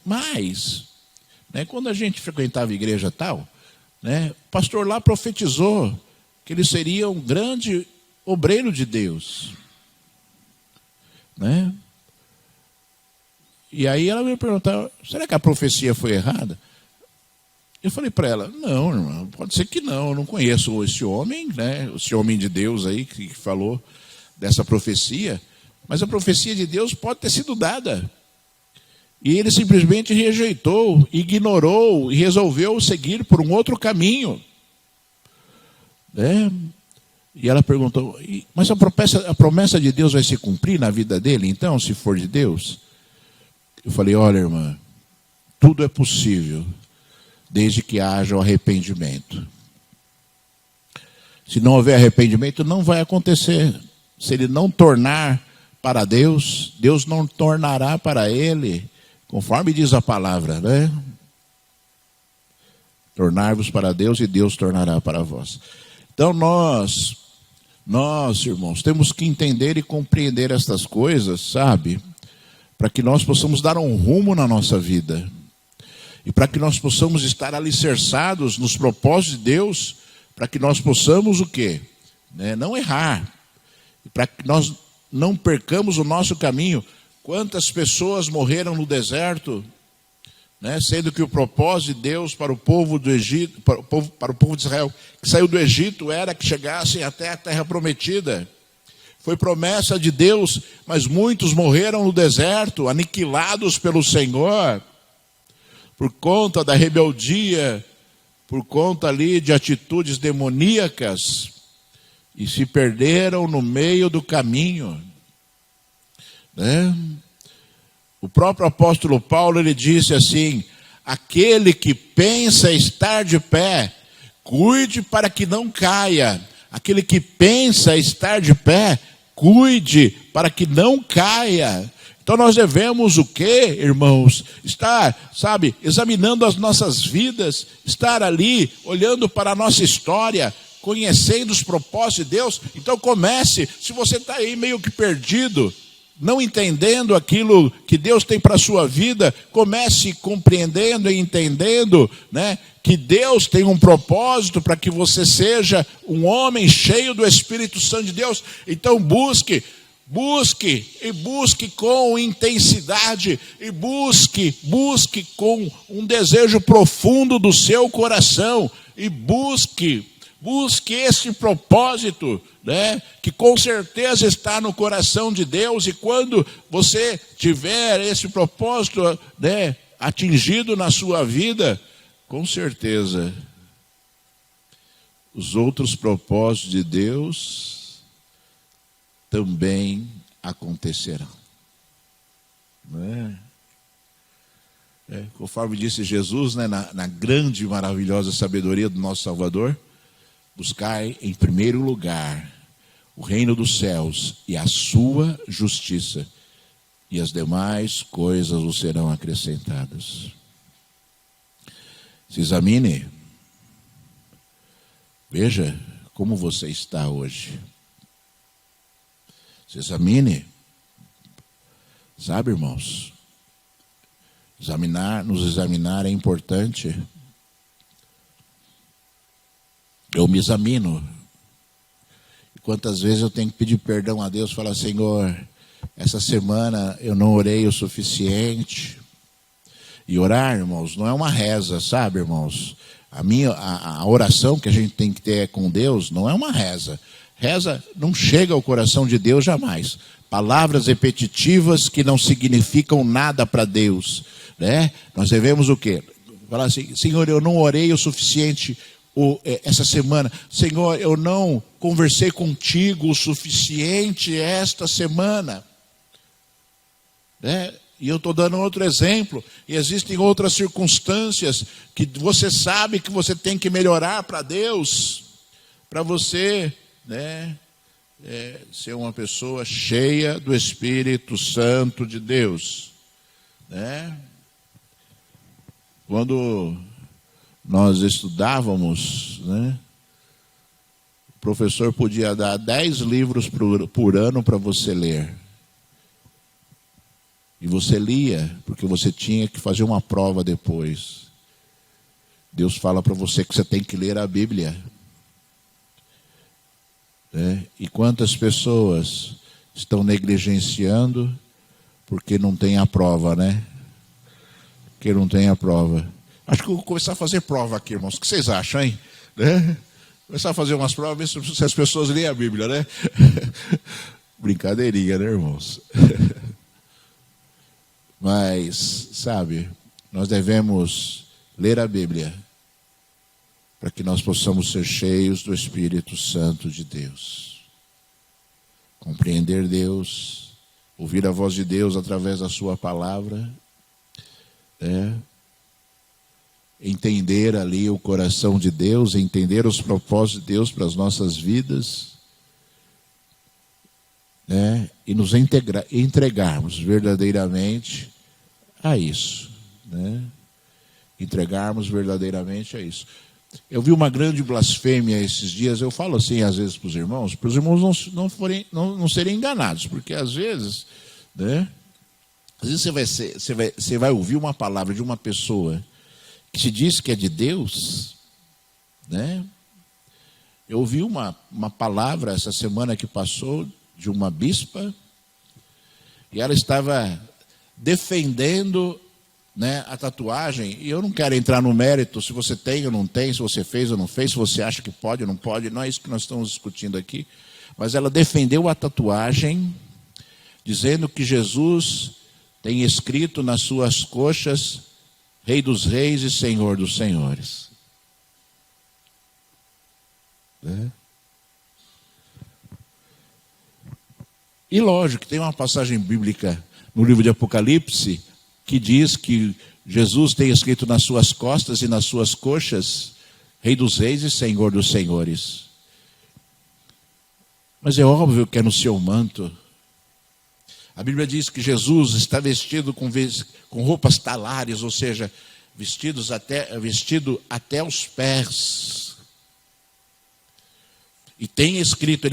Mas, quando a gente frequentava a igreja tal, o pastor lá profetizou que ele seria um grande obreiro de Deus. E aí ela me perguntou: será que a profecia foi errada? Eu falei para ela: não, irmão, pode ser que não, eu não conheço esse homem, esse homem de Deus aí que falou dessa profecia, mas a profecia de Deus pode ter sido dada. E ele simplesmente rejeitou, ignorou e resolveu seguir por um outro caminho. E ela perguntou: mas a promessa de Deus vai se cumprir na vida dele, então, se for de Deus? Eu falei: olha, irmã, tudo é possível, desde que haja o arrependimento. Se não houver arrependimento, não vai acontecer. Se ele não tornar para Deus, Deus não tornará para ele, conforme diz a palavra, Tornar-vos para Deus e Deus tornará para vós. Então nós, irmãos, temos que entender e compreender estas coisas, sabe? Para que nós possamos dar um rumo na nossa vida. E para que nós possamos estar alicerçados nos propósitos de Deus, para que nós possamos o quê? Não errar. E para que nós não percamos o nosso caminho. Quantas pessoas morreram no deserto, sendo que o propósito de Deus para o povo do Egito, para o povo de Israel, que saiu do Egito, era que chegassem até a terra prometida. Foi promessa de Deus, mas muitos morreram no deserto, aniquilados pelo Senhor, por conta da rebeldia, por conta ali de atitudes demoníacas, e se perderam no meio do caminho. O próprio apóstolo Paulo, ele disse assim: aquele que pensa estar de pé, cuide para que não caia. Aquele que pensa estar de pé, cuide para que não caia. Então nós devemos o quê, irmãos? Estar, examinando as nossas vidas, estar ali, olhando para a nossa história, conhecendo os propósitos de Deus. Então comece, se você está aí meio que perdido, não entendendo aquilo que Deus tem para a sua vida, comece compreendendo e entendendo, que Deus tem um propósito para que você seja um homem cheio do Espírito Santo de Deus. Então busque com intensidade, e busque com um desejo profundo do seu coração, e busque esse propósito, que com certeza está no coração de Deus. E quando você tiver esse propósito, atingido na sua vida, com certeza os outros propósitos de Deus também acontecerão. Conforme disse Jesus, na grande e maravilhosa sabedoria do nosso Salvador: buscai em primeiro lugar o reino dos céus e a sua justiça, e as demais coisas vos serão acrescentadas. Se examine. Veja como você está hoje. Se examine. Sabe, irmãos? Nos examinar é importante. Eu me examino. E quantas vezes eu tenho que pedir perdão a Deus, falar: Senhor, essa semana eu não orei o suficiente. E orar, irmãos, não é uma reza, sabe, irmãos? A oração que a gente tem que ter com Deus não é uma reza. Reza não chega ao coração de Deus jamais. Palavras repetitivas que não significam nada para Deus, né? Nós devemos o quê? Falar assim: Senhor, eu não orei o suficiente essa semana. Senhor, eu não conversei contigo o suficiente esta semana, né? E eu estou dando outro exemplo. E existem outras circunstâncias que você sabe que você tem que melhorar para Deus, para você, né, ser uma pessoa cheia do Espírito Santo de Deus, né? Quando nós estudávamos, né, o professor podia dar 10 livros por ano para você ler. E você lia, porque você tinha que fazer uma prova depois. Deus fala para você que você tem que ler a Bíblia. Né? E quantas pessoas estão negligenciando porque não tem a prova, né? Porque não tem a prova. Acho que eu vou começar a fazer prova aqui, irmãos. O que vocês acham, hein? Né? Começar a fazer umas provas, ver se as pessoas leem a Bíblia, né? Brincadeirinha, né, irmãos? Mas, sabe, nós devemos ler a Bíblia para que nós possamos ser cheios do Espírito Santo de Deus. Compreender Deus, ouvir a voz de Deus através da sua palavra, entender ali o coração de Deus, entender os propósitos de Deus para as nossas vidas, né? E nos entregarmos verdadeiramente a isso, né? Entregarmos verdadeiramente a isso. Eu vi uma grande blasfêmia esses dias. Eu falo assim às vezes para os irmãos não serem enganados, porque às vezes, né? Às vezes você vai ouvir uma palavra de uma pessoa que se diz que é de Deus, né? Eu ouvi uma palavra essa semana que passou de uma bispa, e ela estava defendendo, né, a tatuagem. E eu não quero entrar no mérito se você tem ou não tem, se você fez ou não fez, se você acha que pode ou não pode, não é isso que nós estamos discutindo aqui. Mas ela defendeu a tatuagem, dizendo que Jesus tem escrito nas suas coxas: Rei dos Reis e Senhor dos Senhores. E lógico que tem uma passagem bíblica no livro de Apocalipse que diz que Jesus tem escrito nas suas costas e nas suas coxas: Rei dos Reis e Senhor dos Senhores. Mas é óbvio que é no seu manto. A Bíblia diz que Jesus está vestido com roupas talares, ou seja, vestido até os pés. E tem escrito,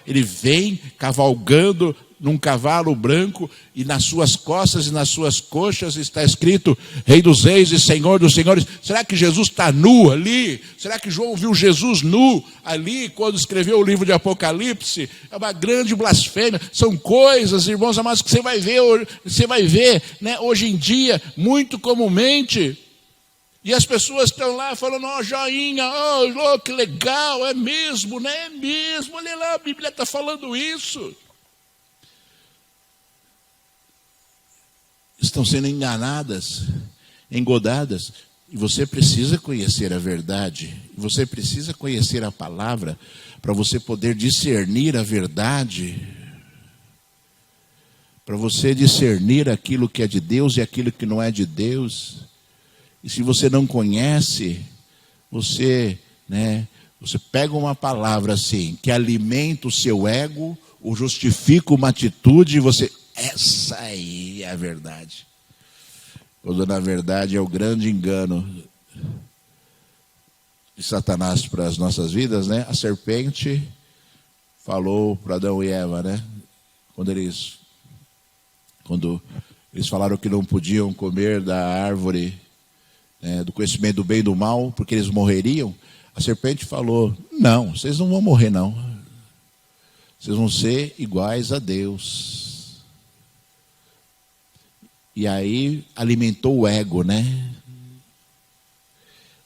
ele vem cavalgando num cavalo branco, e nas suas costas e nas suas coxas está escrito: Rei dos Reis e Senhor dos Senhores. Será que Jesus está nu ali? Será que João viu Jesus nu ali quando escreveu o livro de Apocalipse? É uma grande blasfêmia. São coisas, irmãos amados, que você vai ver, né, hoje em dia, muito comumente. E as pessoas estão lá falando: ó, joinha, ó, que legal, é mesmo, né? É mesmo, olha lá, a Bíblia está falando isso. Estão sendo enganadas, engodadas. E você precisa conhecer a verdade. Você precisa conhecer a palavra para você poder discernir a verdade. Para você discernir aquilo que é de Deus e aquilo que não é de Deus. E se você não conhece, você pega uma palavra assim, que alimenta o seu ego, ou justifica uma atitude, e você... Essa aí é a verdade. Quando na verdade é o grande engano de Satanás para as nossas vidas, né? A serpente falou para Adão e Eva, né? quando eles falaram que não podiam comer da árvore, do conhecimento do bem e do mal, porque eles morreriam, a serpente falou: não, vocês não vão morrer não. Vocês vão ser iguais a Deus. E aí alimentou o ego, né?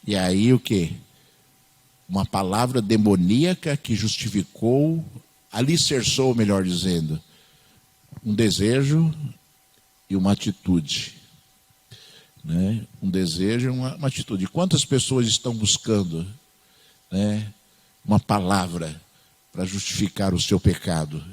E aí o quê? Uma palavra demoníaca que justificou, alicerçou, melhor dizendo, um desejo e uma atitude. Né? Um desejo e uma atitude. Quantas pessoas estão buscando, né, uma palavra para justificar o seu pecado,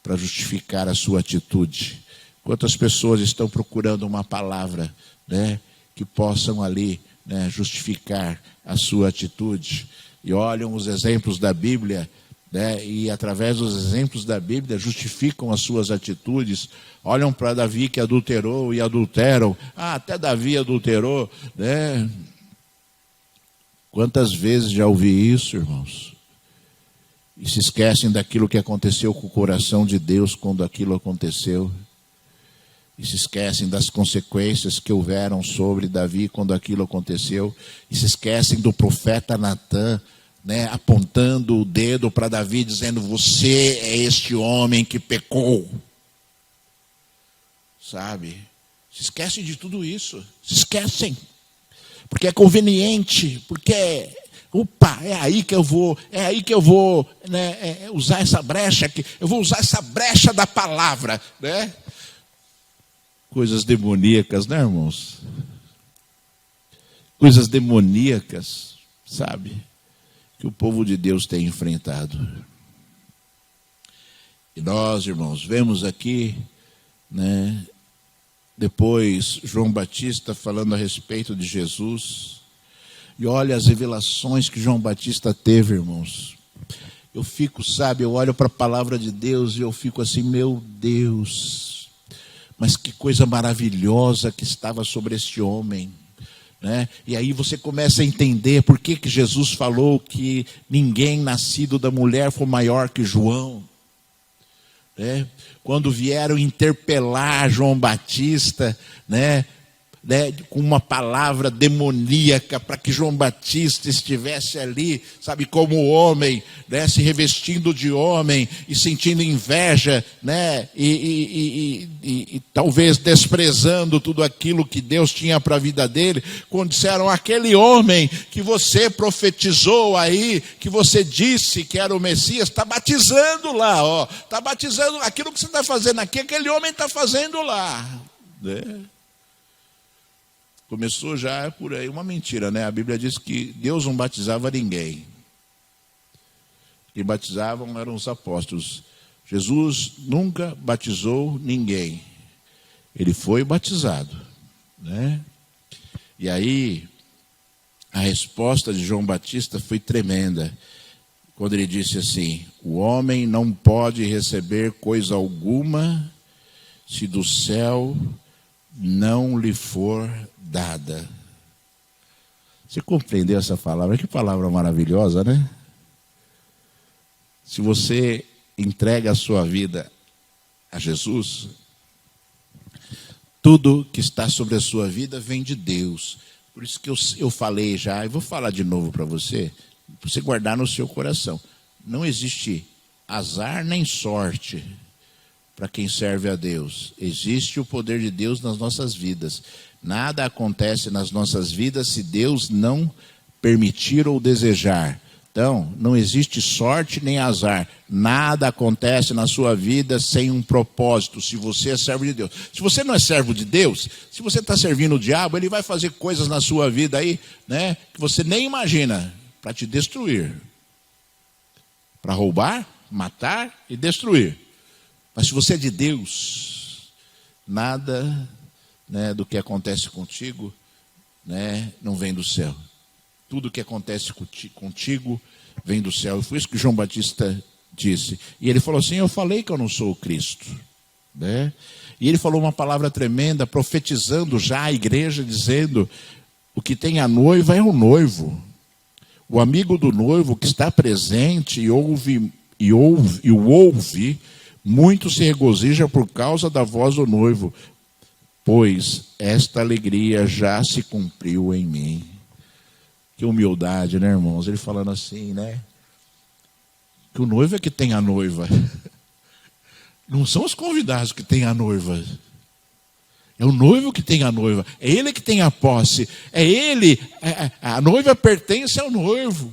para justificar a sua atitude? Quantas pessoas estão procurando uma palavra, né, que possam ali, né, justificar a sua atitude? E olham os exemplos da Bíblia, né, e através dos exemplos da Bíblia justificam as suas atitudes. Olham para Davi que adulterou e adulteram. Até Davi adulterou, né? Quantas vezes já ouvi isso, irmãos? E se esquecem daquilo que aconteceu com o coração de Deus quando aquilo aconteceu. E se esquecem das consequências que houveram sobre Davi quando aquilo aconteceu. E se esquecem do profeta Natã, né, apontando o dedo para Davi, dizendo: você é este homem que pecou. Sabe? Se esquecem de tudo isso. Se esquecem. Porque é conveniente. Porque, é aí que eu vou, né, usar essa brecha aqui. Eu vou usar essa brecha da palavra, né? Coisas demoníacas, né, irmãos? Coisas demoníacas, sabe? Que o povo de Deus tem enfrentado. E nós, irmãos, vemos aqui, né, depois João Batista falando a respeito de Jesus. E olha as revelações que João Batista teve, irmãos. Eu fico, sabe, eu olho para a palavra de Deus e eu fico assim: meu Deus, mas que coisa maravilhosa que estava sobre este homem, né? E aí você começa a entender por que Jesus falou que ninguém nascido da mulher foi maior que João, né? Quando vieram interpelar João Batista, né, com uma palavra demoníaca para que João Batista estivesse ali, sabe, como homem, né, se revestindo de homem e sentindo inveja, né, e talvez desprezando tudo aquilo que Deus tinha para a vida dele, quando disseram: aquele homem que você profetizou aí, que você disse que era o Messias, está batizando lá, ó, está batizando, aquilo que você está fazendo aqui, aquele homem está fazendo lá, né? Começou já por aí uma mentira, né? A Bíblia diz que Deus não batizava ninguém. Quem batizavam eram os apóstolos. Jesus nunca batizou ninguém. Ele foi batizado, né? E aí, a resposta de João Batista foi tremenda. Quando ele disse assim: o homem não pode receber coisa alguma se do céu não lhe for dada. Você compreendeu essa palavra? Que palavra maravilhosa, né? Se você entrega a sua vida a Jesus, tudo que está sobre a sua vida vem de Deus. Por isso que eu falei já, e vou falar de novo para você guardar no seu coração. Não existe azar nem sorte para quem serve a Deus. Existe o poder de Deus nas nossas vidas. Nada acontece nas nossas vidas se Deus não permitir ou desejar. Então, não existe sorte nem azar. Nada acontece na sua vida sem um propósito, se você é servo de Deus. Se você não é servo de Deus, se você está servindo o diabo, ele vai fazer coisas na sua vida aí, né, que você nem imagina, para te destruir. Para roubar, matar e destruir. Mas se você é de Deus, nada, né, do que acontece contigo, né, não vem do céu. Tudo que acontece contigo vem do céu. E foi isso que João Batista disse. E ele falou assim: eu falei que eu não sou o Cristo, né? E ele falou uma palavra tremenda, profetizando já a igreja, dizendo: o que tem a noiva é o noivo. O amigo do noivo que está presente e ouve, Muito se regozija por causa da voz do noivo, pois esta alegria já se cumpriu em mim. Que humildade, né, irmãos? Ele falando assim, né? Que o noivo é que tem a noiva. Não são os convidados que têm a noiva. É o noivo que tem a noiva. É ele que tem a posse. É ele. A noiva pertence ao noivo.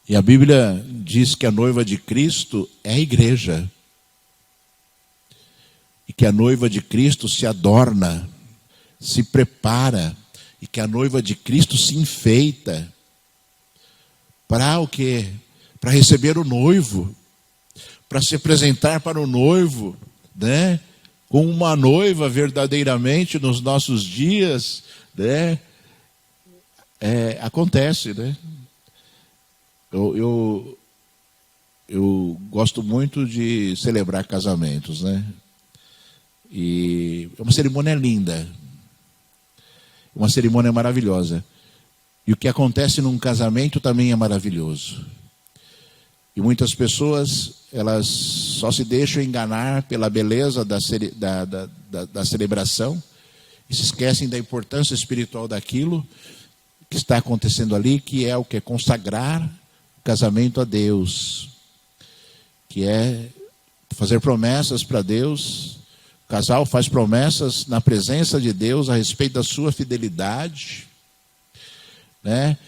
E a Bíblia diz que a noiva de Cristo é a igreja. E que a noiva de Cristo se adorna, se prepara. E que a noiva de Cristo se enfeita. Para o quê? Para receber o noivo. Para se apresentar para o noivo, né? Com uma noiva verdadeiramente nos nossos dias, né? Acontece, né? Eu gosto muito de celebrar casamentos, né? E é uma cerimônia linda, uma cerimônia maravilhosa. E o que acontece num casamento também é maravilhoso. E muitas pessoas, elas só se deixam enganar pela beleza da celebração e se esquecem da importância espiritual daquilo que está acontecendo ali, que é o que? Consagrar o casamento a Deus, que é fazer promessas para Deus. O casal faz promessas na presença de Deus a respeito da sua fidelidade, né?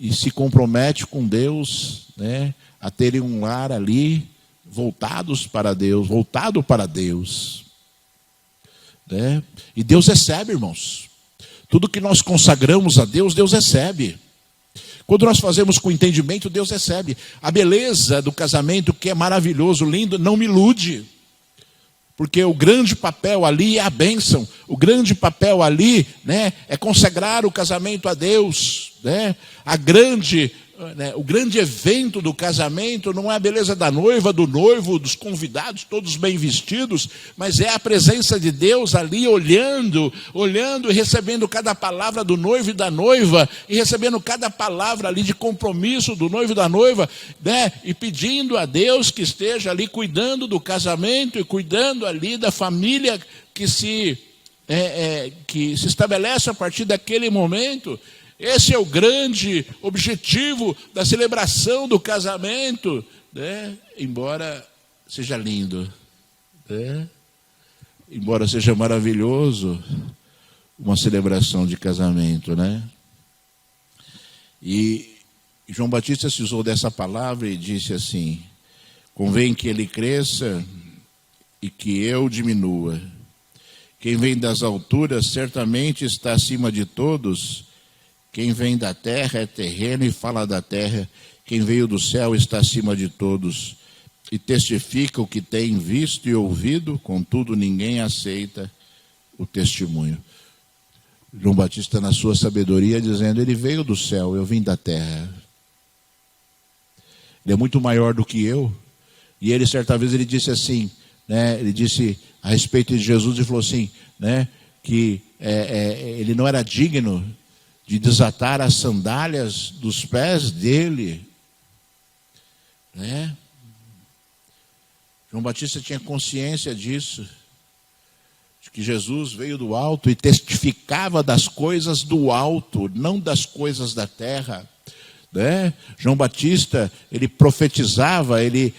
E se compromete com Deus, né? A terem um lar ali voltado para Deus, né? E Deus recebe, irmãos. Tudo que nós consagramos a Deus, Deus recebe. Quando nós fazemos com entendimento, Deus recebe. A beleza do casamento, que é maravilhoso, lindo, não me ilude. Porque o grande papel ali é a bênção. O grande papel ali, né, é consagrar o casamento a Deus, né? O grande evento do casamento não é a beleza da noiva, do noivo, dos convidados, todos bem vestidos, mas é a presença de Deus ali olhando e recebendo cada palavra do noivo e da noiva, e recebendo cada palavra ali de compromisso do noivo e da noiva, né? E pedindo a Deus que esteja ali cuidando do casamento e cuidando ali da família que se estabelece a partir daquele momento. Esse é o grande objetivo da celebração do casamento, né? Embora seja lindo, né? Embora seja maravilhoso uma celebração de casamento, né? E João Batista se usou dessa palavra e disse assim: convém que ele cresça e que eu diminua. Quem vem das alturas certamente está acima de todos. Quem vem da terra é terreno e fala da terra. Quem veio do céu está acima de todos e testifica o que tem visto e ouvido, contudo ninguém aceita o testemunho. João Batista, na sua sabedoria, dizendo: ele veio do céu, eu vim da terra. Ele é muito maior do que eu. E ele, certa vez, ele disse assim, né? Ele disse a respeito de Jesus, e falou assim, né? Que ele não era digno de desatar as sandálias dos pés dele, né? João Batista tinha consciência disso, de que Jesus veio do alto e testificava das coisas do alto, não das coisas da terra, né? João Batista, ele profetizava, ele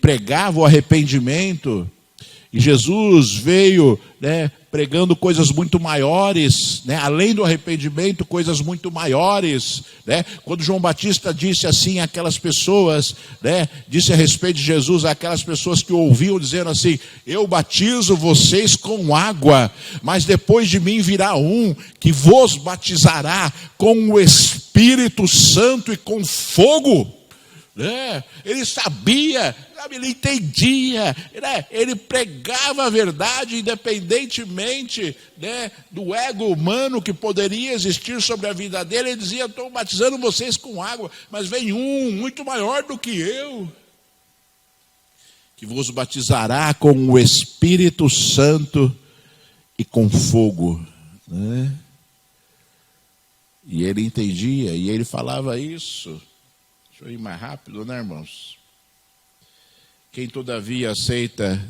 pregava o arrependimento. E Jesus veio, né, pregando coisas muito maiores, né, além do arrependimento, coisas muito maiores, né? Quando João Batista disse assim àquelas pessoas, né, disse a respeito de Jesus àquelas pessoas que o ouviam dizendo assim: eu batizo vocês com água, mas depois de mim virá um que vos batizará com o Espírito Santo e com fogo. Ele sabia, ele entendia, né? Ele pregava a verdade independentemente, né, do ego humano que poderia existir sobre a vida dele. Ele dizia: estou batizando vocês com água, mas vem um muito maior do que eu, que vos batizará com o Espírito Santo e com fogo, né? E ele entendia, e ele falava isso. Deixa eu ir mais rápido, né, irmãos? Quem todavia aceita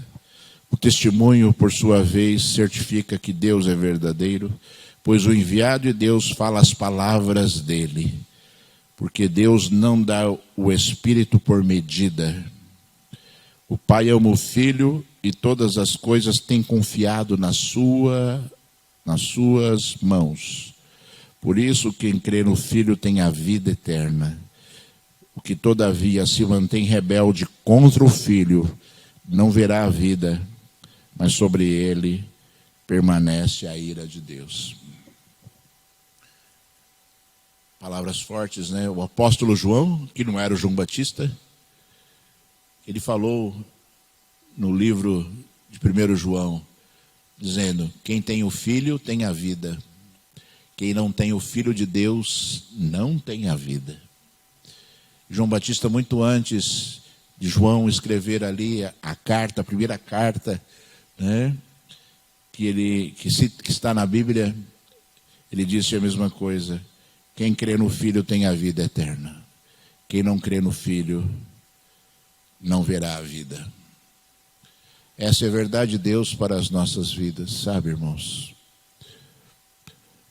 o testemunho, por sua vez, certifica que Deus é verdadeiro, pois o enviado de Deus fala as palavras dele, porque Deus não dá o Espírito por medida. O Pai ama o Filho e todas as coisas tem confiado nas suas mãos. Por isso, quem crê no Filho tem a vida eterna. O que, todavia, se mantém rebelde contra o Filho, não verá a vida, mas sobre ele permanece a ira de Deus. Palavras fortes, né? O apóstolo João, que não era o João Batista, ele falou no livro de 1 João, dizendo: quem tem o Filho tem a vida. Quem não tem o Filho de Deus não tem a vida. João Batista, muito antes de João escrever ali a carta, a primeira carta, né, que está na Bíblia, ele disse a mesma coisa: quem crê no Filho tem a vida eterna. Quem não crê no Filho não verá a vida. Essa é a verdade de Deus para as nossas vidas, sabe, irmãos?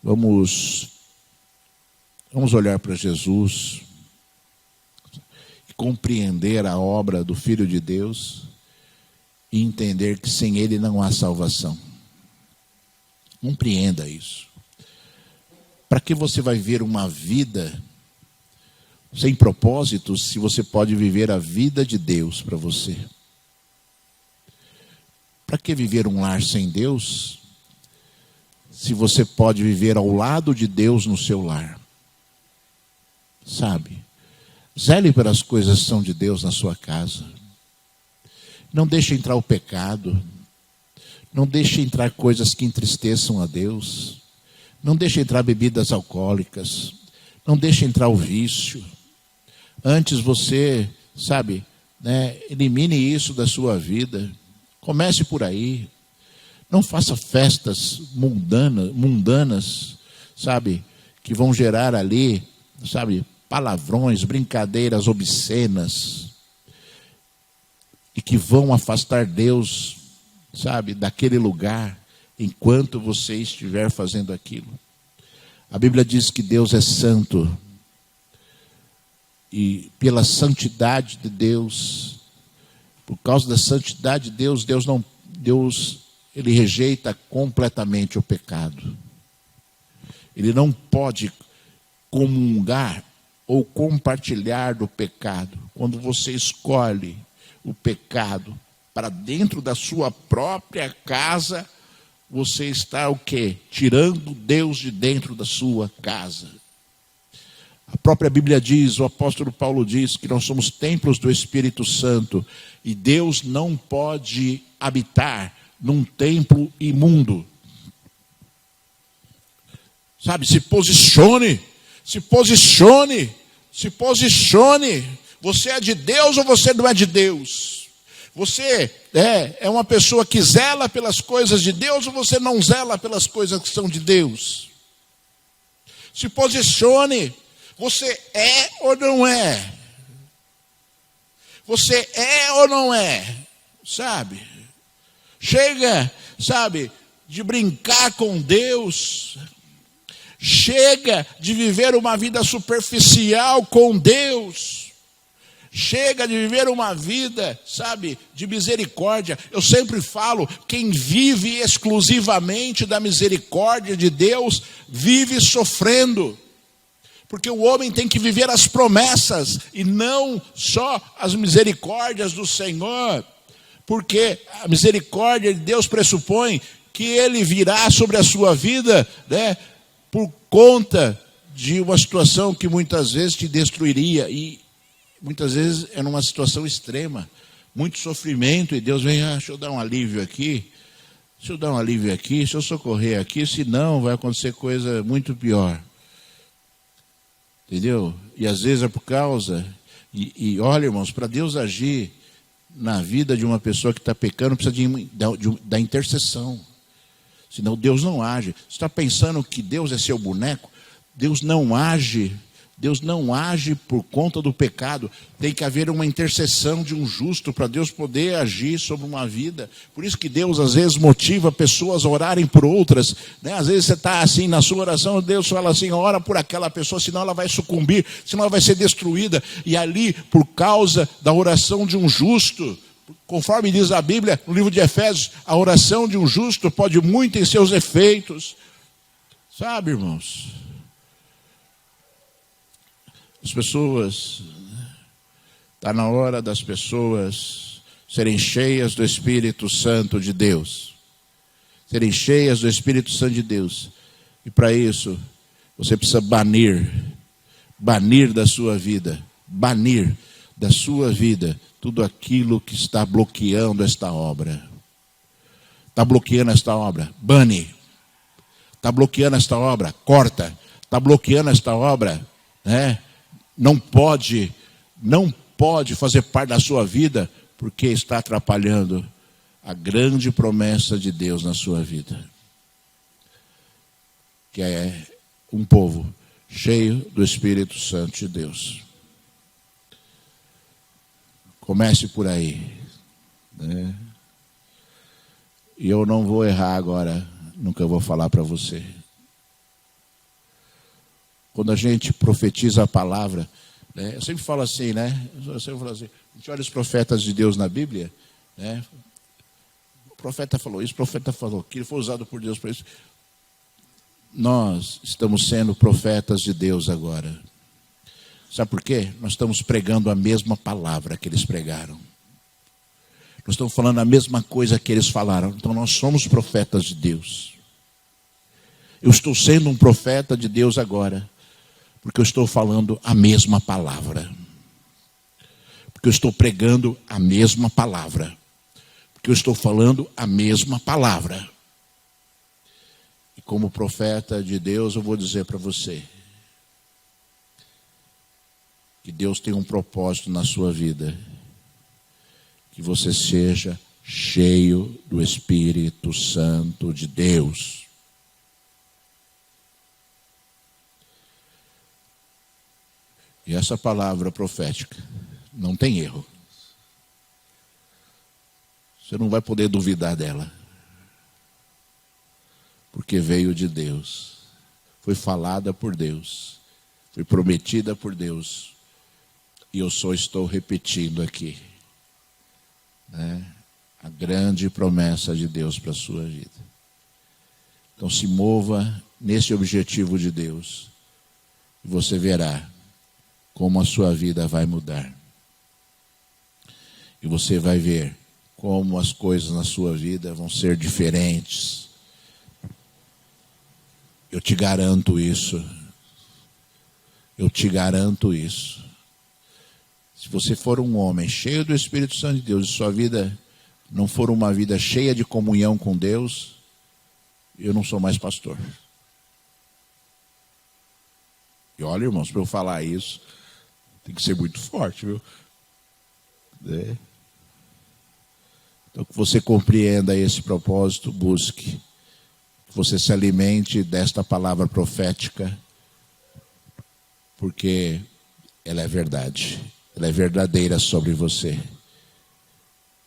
Vamos olhar para Jesus e compreender a obra do Filho de Deus e entender que sem Ele não há salvação. Compreenda isso. Para que você vai viver uma vida sem propósitos se você pode viver a vida de Deus para você? Para que viver um lar sem Deus se você pode viver ao lado de Deus no seu lar? Sabe? Zele pelas coisas que são de Deus na sua casa. Não deixe entrar o pecado. Não deixe entrar coisas que entristeçam a Deus. Não deixe entrar bebidas alcoólicas. Não deixe entrar o vício. Antes você, sabe, né, elimine isso da sua vida. Comece por aí. Não faça festas mundanas, sabe, que vão gerar ali, sabe, palavrões, brincadeiras obscenas, e que vão afastar Deus, sabe, daquele lugar, enquanto você estiver fazendo aquilo. A Bíblia diz que Deus é santo, e pela santidade de Deus, por causa da santidade de Deus, Ele rejeita completamente o pecado. Ele não pode comungar ou compartilhar do pecado. Quando você escolhe o pecado para dentro da sua própria casa, você está o quê? Tirando Deus de dentro da sua casa. A própria Bíblia diz, o apóstolo Paulo diz que nós somos templos do Espírito Santo e Deus não pode habitar num templo imundo. Sabe, se posicione. Você é de Deus ou você não é de Deus? Você é uma pessoa que zela pelas coisas de Deus ou você não zela pelas coisas que são de Deus? Se posicione. Você é ou não é? Você é ou não é? Sabe? Chega, sabe, de brincar com Deus. Chega de viver uma vida superficial com Deus. Chega de viver uma vida, sabe, de misericórdia. Eu sempre falo, quem vive exclusivamente da misericórdia de Deus, vive sofrendo. Porque o homem tem que viver as promessas e não só as misericórdias do Senhor. Porque a misericórdia de Deus pressupõe que Ele virá sobre a sua vida, né, por conta de uma situação que muitas vezes te destruiria. E muitas vezes é numa situação extrema, muito sofrimento, e Deus vem, deixa eu dar um alívio aqui, deixa eu socorrer aqui, senão vai acontecer coisa muito pior. Entendeu? E às vezes é por causa, e olha, irmãos, para Deus agir na vida de uma pessoa que está pecando, precisa da intercessão. Senão Deus não age. Você está pensando que Deus é seu boneco? Deus não age, Deus não age por conta do pecado. Tem que haver uma intercessão de um justo para Deus poder agir sobre uma vida. Por isso que Deus às vezes motiva pessoas a orarem por outras, né? Às vezes você está assim na sua oração, Deus fala assim: ora por aquela pessoa, senão ela vai sucumbir, senão ela vai ser destruída. E ali, por causa da oração de um justo, conforme diz a Bíblia no livro de Efésios, a oração de um justo pode muito em seus efeitos. Sabe, irmãos? As pessoas, está na hora das pessoas serem cheias do Espírito Santo de Deus. Serem cheias do Espírito Santo de Deus. E para isso, você precisa banir da sua vida, tudo aquilo que está bloqueando esta obra. Está bloqueando esta obra, bane. Está bloqueando esta obra, corta. Está bloqueando esta obra, né? Não pode fazer parte da sua vida, porque está atrapalhando a grande promessa de Deus na sua vida, que é um povo cheio do Espírito Santo de Deus. Comece por aí, né? E eu não vou errar agora, nunca vou falar para você. Quando a gente profetiza a palavra, né? Eu sempre falo assim, né? A gente olha os profetas de Deus na Bíblia, né? O profeta falou isso, o profeta falou aquilo, foi usado por Deus para isso. Nós estamos sendo profetas de Deus agora. Sabe por quê? Nós estamos pregando a mesma palavra que eles pregaram. Nós estamos falando a mesma coisa que eles falaram. Então nós somos profetas de Deus. Eu estou sendo um profeta de Deus agora, porque eu estou falando a mesma palavra. Porque eu estou pregando a mesma palavra. Porque eu estou falando a mesma palavra. E como profeta de Deus, eu vou dizer para você que Deus tem um propósito na sua vida. Que você seja cheio do Espírito Santo de Deus. E essa palavra profética não tem erro. Você não vai poder duvidar dela. Porque veio de Deus. Foi falada por Deus. Foi prometida por Deus. E eu só estou repetindo aqui, né? A grande promessa de Deus para a sua vida. Então se mova nesse objetivo de Deus. E você verá como a sua vida vai mudar. E você vai ver como as coisas na sua vida vão ser diferentes. Eu te garanto isso. Eu te garanto isso. Se você for um homem cheio do Espírito Santo de Deus e sua vida não for uma vida cheia de comunhão com Deus, eu não sou mais pastor. E olha, irmãos, para eu falar isso, tem que ser muito forte, viu? É. Então, que você compreenda esse propósito, busque. Que você se alimente desta palavra profética, porque ela é verdade. Ela é verdadeira sobre você.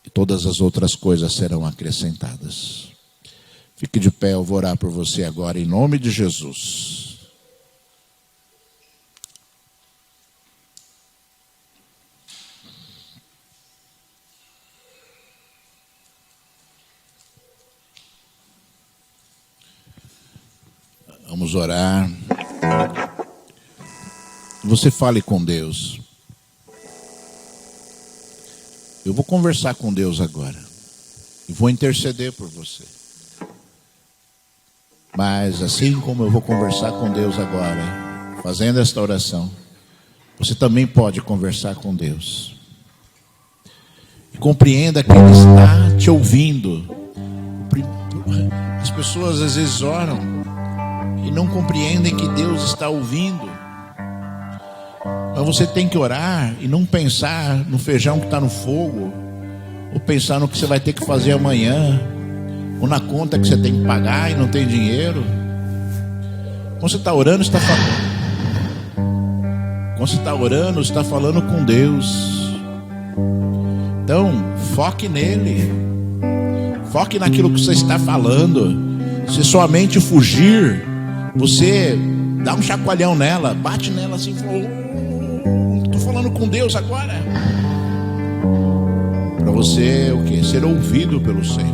E todas as outras coisas serão acrescentadas. Fique de pé, eu vou orar por você agora, em nome de Jesus. Vamos orar. Você fale com Deus. Eu vou conversar com Deus agora. E vou interceder por você. Mas assim como eu vou conversar com Deus agora, fazendo esta oração, você também pode conversar com Deus. E compreenda que Ele está te ouvindo. As pessoas às vezes oram e não compreendem que Deus está ouvindo. Mas você tem que orar e não pensar no feijão que está no fogo, ou pensar no que você vai ter que fazer amanhã, ou na conta que você tem que pagar e não tem dinheiro. Quando você está orando, você está falando. Quando você está orando, você está falando com Deus. Então, foque nele. Foque naquilo que você está falando. Se sua mente fugir, você dá um chacoalhão nela, bate nela assim, estou falando com Deus agora. Para você, o quê? Ser ouvido pelo Senhor.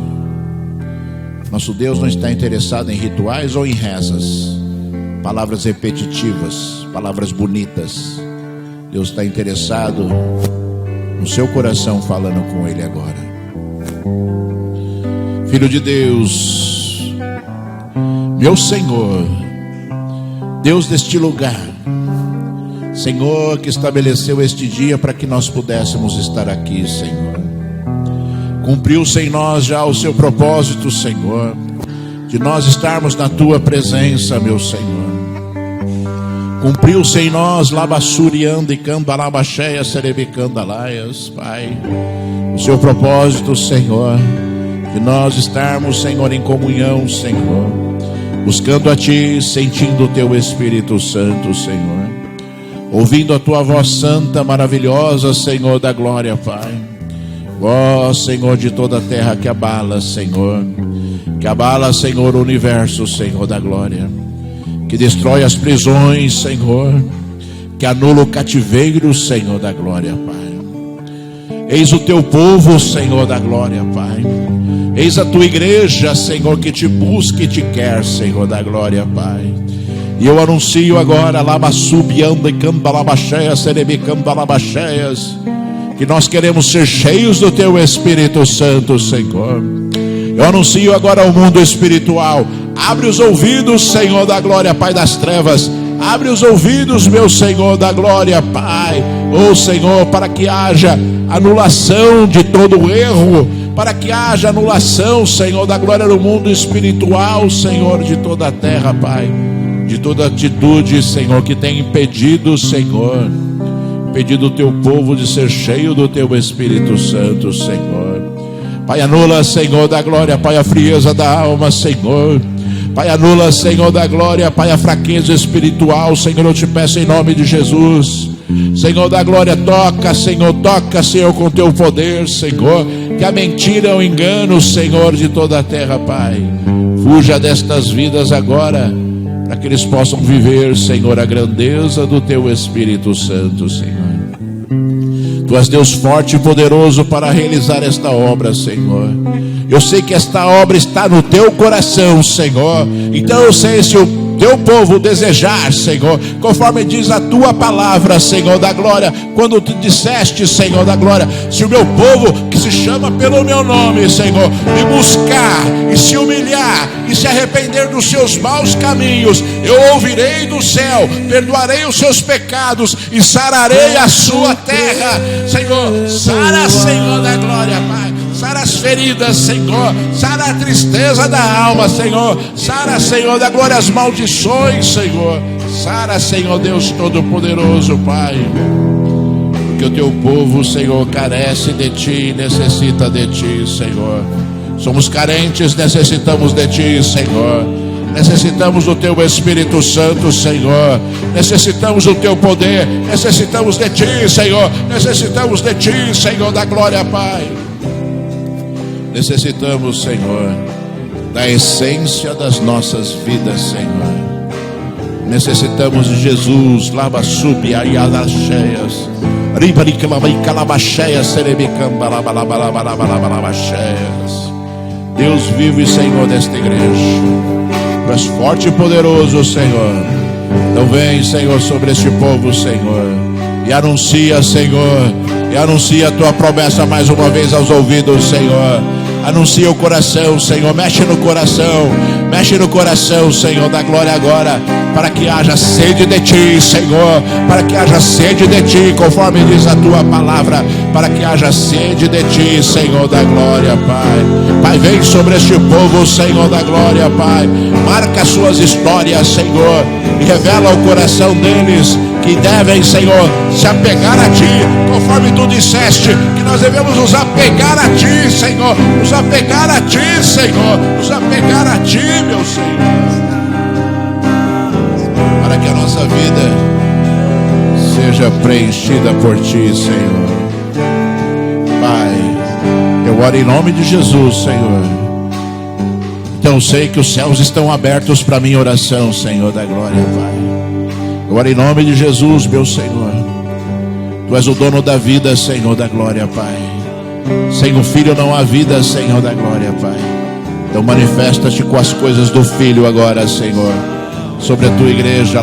Nosso Deus não está interessado em rituais ou em rezas, palavras repetitivas, palavras bonitas. Deus está interessado no seu coração, falando com Ele agora. Filho de Deus, meu Senhor, Deus deste lugar, Senhor, que estabeleceu este dia para que nós pudéssemos estar aqui, Senhor. Cumpriu-se em nós já o seu propósito, Senhor, de nós estarmos na tua presença, meu Senhor. Cumpriu-se em nós, labassuriando e cambalabaxéia, serebicandalaias, Pai, o seu propósito, Senhor, de nós estarmos, Senhor, em comunhão, Senhor, buscando a Ti, sentindo o Teu Espírito Santo, Senhor, ouvindo a Tua voz santa, maravilhosa, Senhor da glória, Pai. Ó Senhor de toda a terra, que abala, Senhor, o universo, Senhor da glória, que destrói as prisões, Senhor, que anula o cativeiro, Senhor da glória, Pai. Eis o teu povo, Senhor da glória, Pai. Eis a tua igreja, Senhor, que te busca e te quer, Senhor da glória, Pai. E eu anuncio agora, labassubianda e cambalabaxéias, serebicambalabaxéias, que nós queremos ser cheios do teu Espírito Santo, Senhor. Eu anuncio agora ao mundo espiritual, abre os ouvidos, Senhor da glória, Pai das trevas, abre os ouvidos, meu Senhor da glória, Pai, oh Senhor, para que haja anulação de todo o erro, para que haja anulação, Senhor da glória, no mundo espiritual, Senhor, de toda a terra, Pai, de toda atitude, Senhor, que tem impedido, Senhor, impedido o teu povo de ser cheio do teu Espírito Santo, Senhor. Pai, anula, Senhor da glória, Pai, a frieza da alma, Senhor. Pai, anula, Senhor da glória, Pai, a fraqueza espiritual, Senhor, eu te peço em nome de Jesus. Senhor da glória, toca, Senhor, com teu poder, Senhor, que a mentira é o engano, Senhor, de toda a terra, Pai. Fuja destas vidas agora, para que eles possam viver, Senhor, a grandeza do teu Espírito Santo, Senhor. Tu és Deus forte e poderoso para realizar esta obra, Senhor. Eu sei que esta obra está no teu coração, Senhor. Então eu sei, se o teu povo desejar, Senhor, conforme diz a tua palavra, Senhor da glória, quando tu disseste, Senhor da glória, se o meu povo, que se chama pelo meu nome, Senhor, me buscar e se humilhar e se arrepender dos seus maus caminhos, eu ouvirei do céu, perdoarei os seus pecados e sararei a sua terra. Senhor, sara, Senhor da glória, Pai. Sara as feridas, Senhor. Sara a tristeza da alma, Senhor. Sara, Senhor da glória, as maldições, Senhor. Sara, Senhor Deus Todo-Poderoso, Pai. Porque o teu povo, Senhor, carece de Ti, necessita de Ti, Senhor. Somos carentes, necessitamos de Ti, Senhor. Necessitamos do teu Espírito Santo, Senhor. Necessitamos do teu poder. Necessitamos de Ti, Senhor. Necessitamos de Ti, Senhor da glória, Pai. Necessitamos, Senhor, da essência das nossas vidas, Senhor. Necessitamos de Jesus. Labassubiaiadacheias, ribaricalabaias, serebicambalabalabalabalabalabalabacheias. Deus vive, Senhor, desta igreja. Tu és forte e poderoso, Senhor. Então vem, Senhor, sobre este povo, Senhor, e anuncia, Senhor, e anuncia a tua promessa mais uma vez aos ouvidos, Senhor. Anuncia o coração, Senhor, mexe no coração, Senhor da glória agora, para que haja sede de Ti, Senhor, para que haja sede de Ti, conforme diz a tua palavra, para que haja sede de Ti, Senhor da glória, Pai. Pai, vem sobre este povo, Senhor da glória, Pai, marca suas histórias, Senhor, e revela ao coração deles que devem, Senhor, se apegar a Ti, conforme Tu disseste, que nós devemos nos apegar a Ti, Senhor, nos apegar a Ti, Senhor, nos apegar a Ti, meu Senhor, para que a nossa vida seja preenchida por Ti, Senhor. Pai, eu oro em nome de Jesus, Senhor. Então sei que os céus estão abertos para a minha oração, Senhor da glória, Pai. Eu oro em nome de Jesus, meu Senhor. Tu és o dono da vida, Senhor da glória, Pai. Sem o Filho não há vida, Senhor da glória, Pai. Então manifesta-te com as coisas do Filho agora, Senhor, sobre a tua igreja.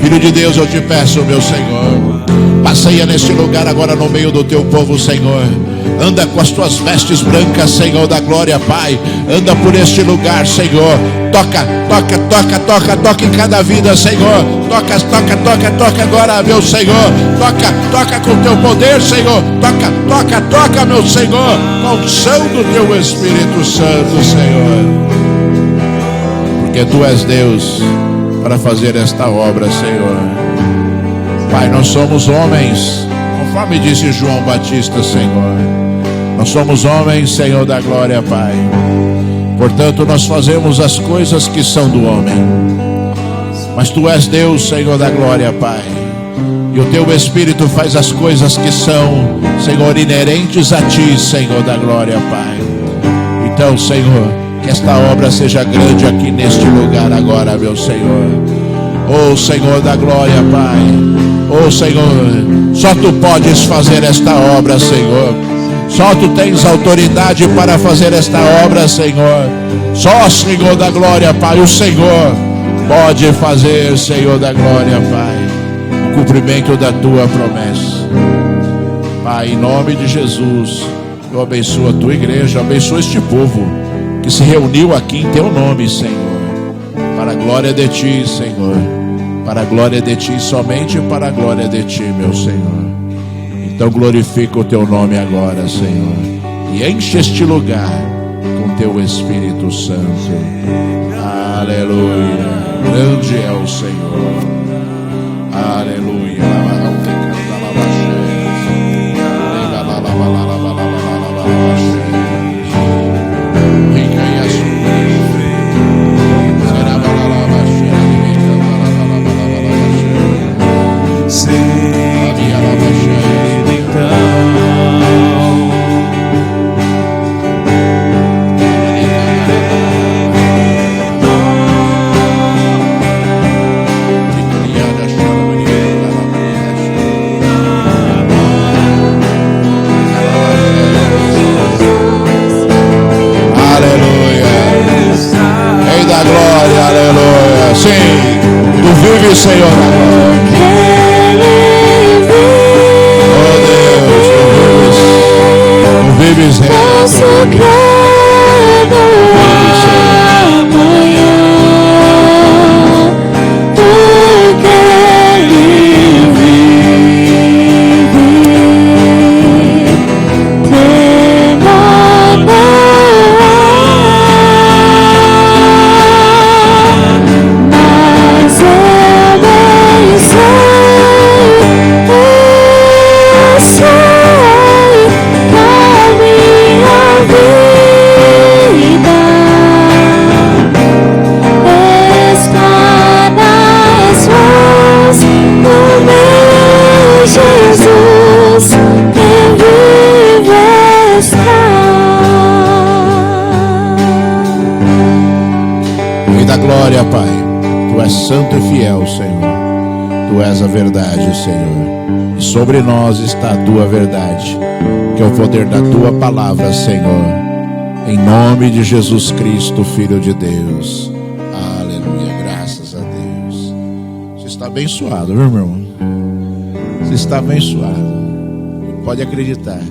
Filho de Deus, eu te peço, meu Senhor, passeia neste lugar agora no meio do teu povo, Senhor. Anda com as tuas vestes brancas, Senhor da glória, Pai. Anda por este lugar, Senhor. Toca, toca, toca, toca, toca em cada vida, Senhor. Toca, toca, toca, toca agora, meu Senhor. Toca, toca com teu poder, Senhor. Toca, toca, toca, meu Senhor, com a unção do teu Espírito Santo, Senhor. Porque tu és Deus para fazer esta obra, Senhor. Pai, nós somos homens, conforme disse João Batista, Senhor. Nós somos homens, Senhor da glória, Pai. Portanto, nós fazemos as coisas que são do homem. Mas Tu és Deus, Senhor da glória, Pai. E o Teu Espírito faz as coisas que são, Senhor, inerentes a Ti, Senhor da glória, Pai. Então, Senhor, que esta obra seja grande aqui neste lugar agora, meu Senhor. Oh, Senhor da glória, Pai. Oh, Senhor, só Tu podes fazer esta obra, Senhor. Só Tu tens autoridade para fazer esta obra, Senhor. Só, Senhor da glória, Pai, o Senhor pode fazer, Senhor da glória, Pai, o cumprimento da Tua promessa. Pai, em nome de Jesus, eu abençoo a Tua igreja, abençoo este povo que se reuniu aqui em Teu nome, Senhor, para a glória de Ti, Senhor, para a glória de Ti, somente para a glória de Ti, meu Senhor. Então glorifica o Teu nome agora, Senhor, e enche este lugar com Teu Espírito Santo. Aleluia. Grande é o Senhor. Aleluia. Senhor, oh Deus, Tu vives glória, Pai. Tu és santo e fiel, Senhor. Tu és a verdade, Senhor. E sobre nós está a Tua verdade, que é o poder da Tua palavra, Senhor. Em nome de Jesus Cristo, Filho de Deus. Aleluia, graças a Deus. Você está abençoado, meu irmão. Você está abençoado. Pode acreditar.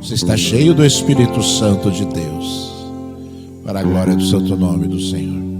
Você está cheio do Espírito Santo de Deus. Para a glória do santo nome do Senhor.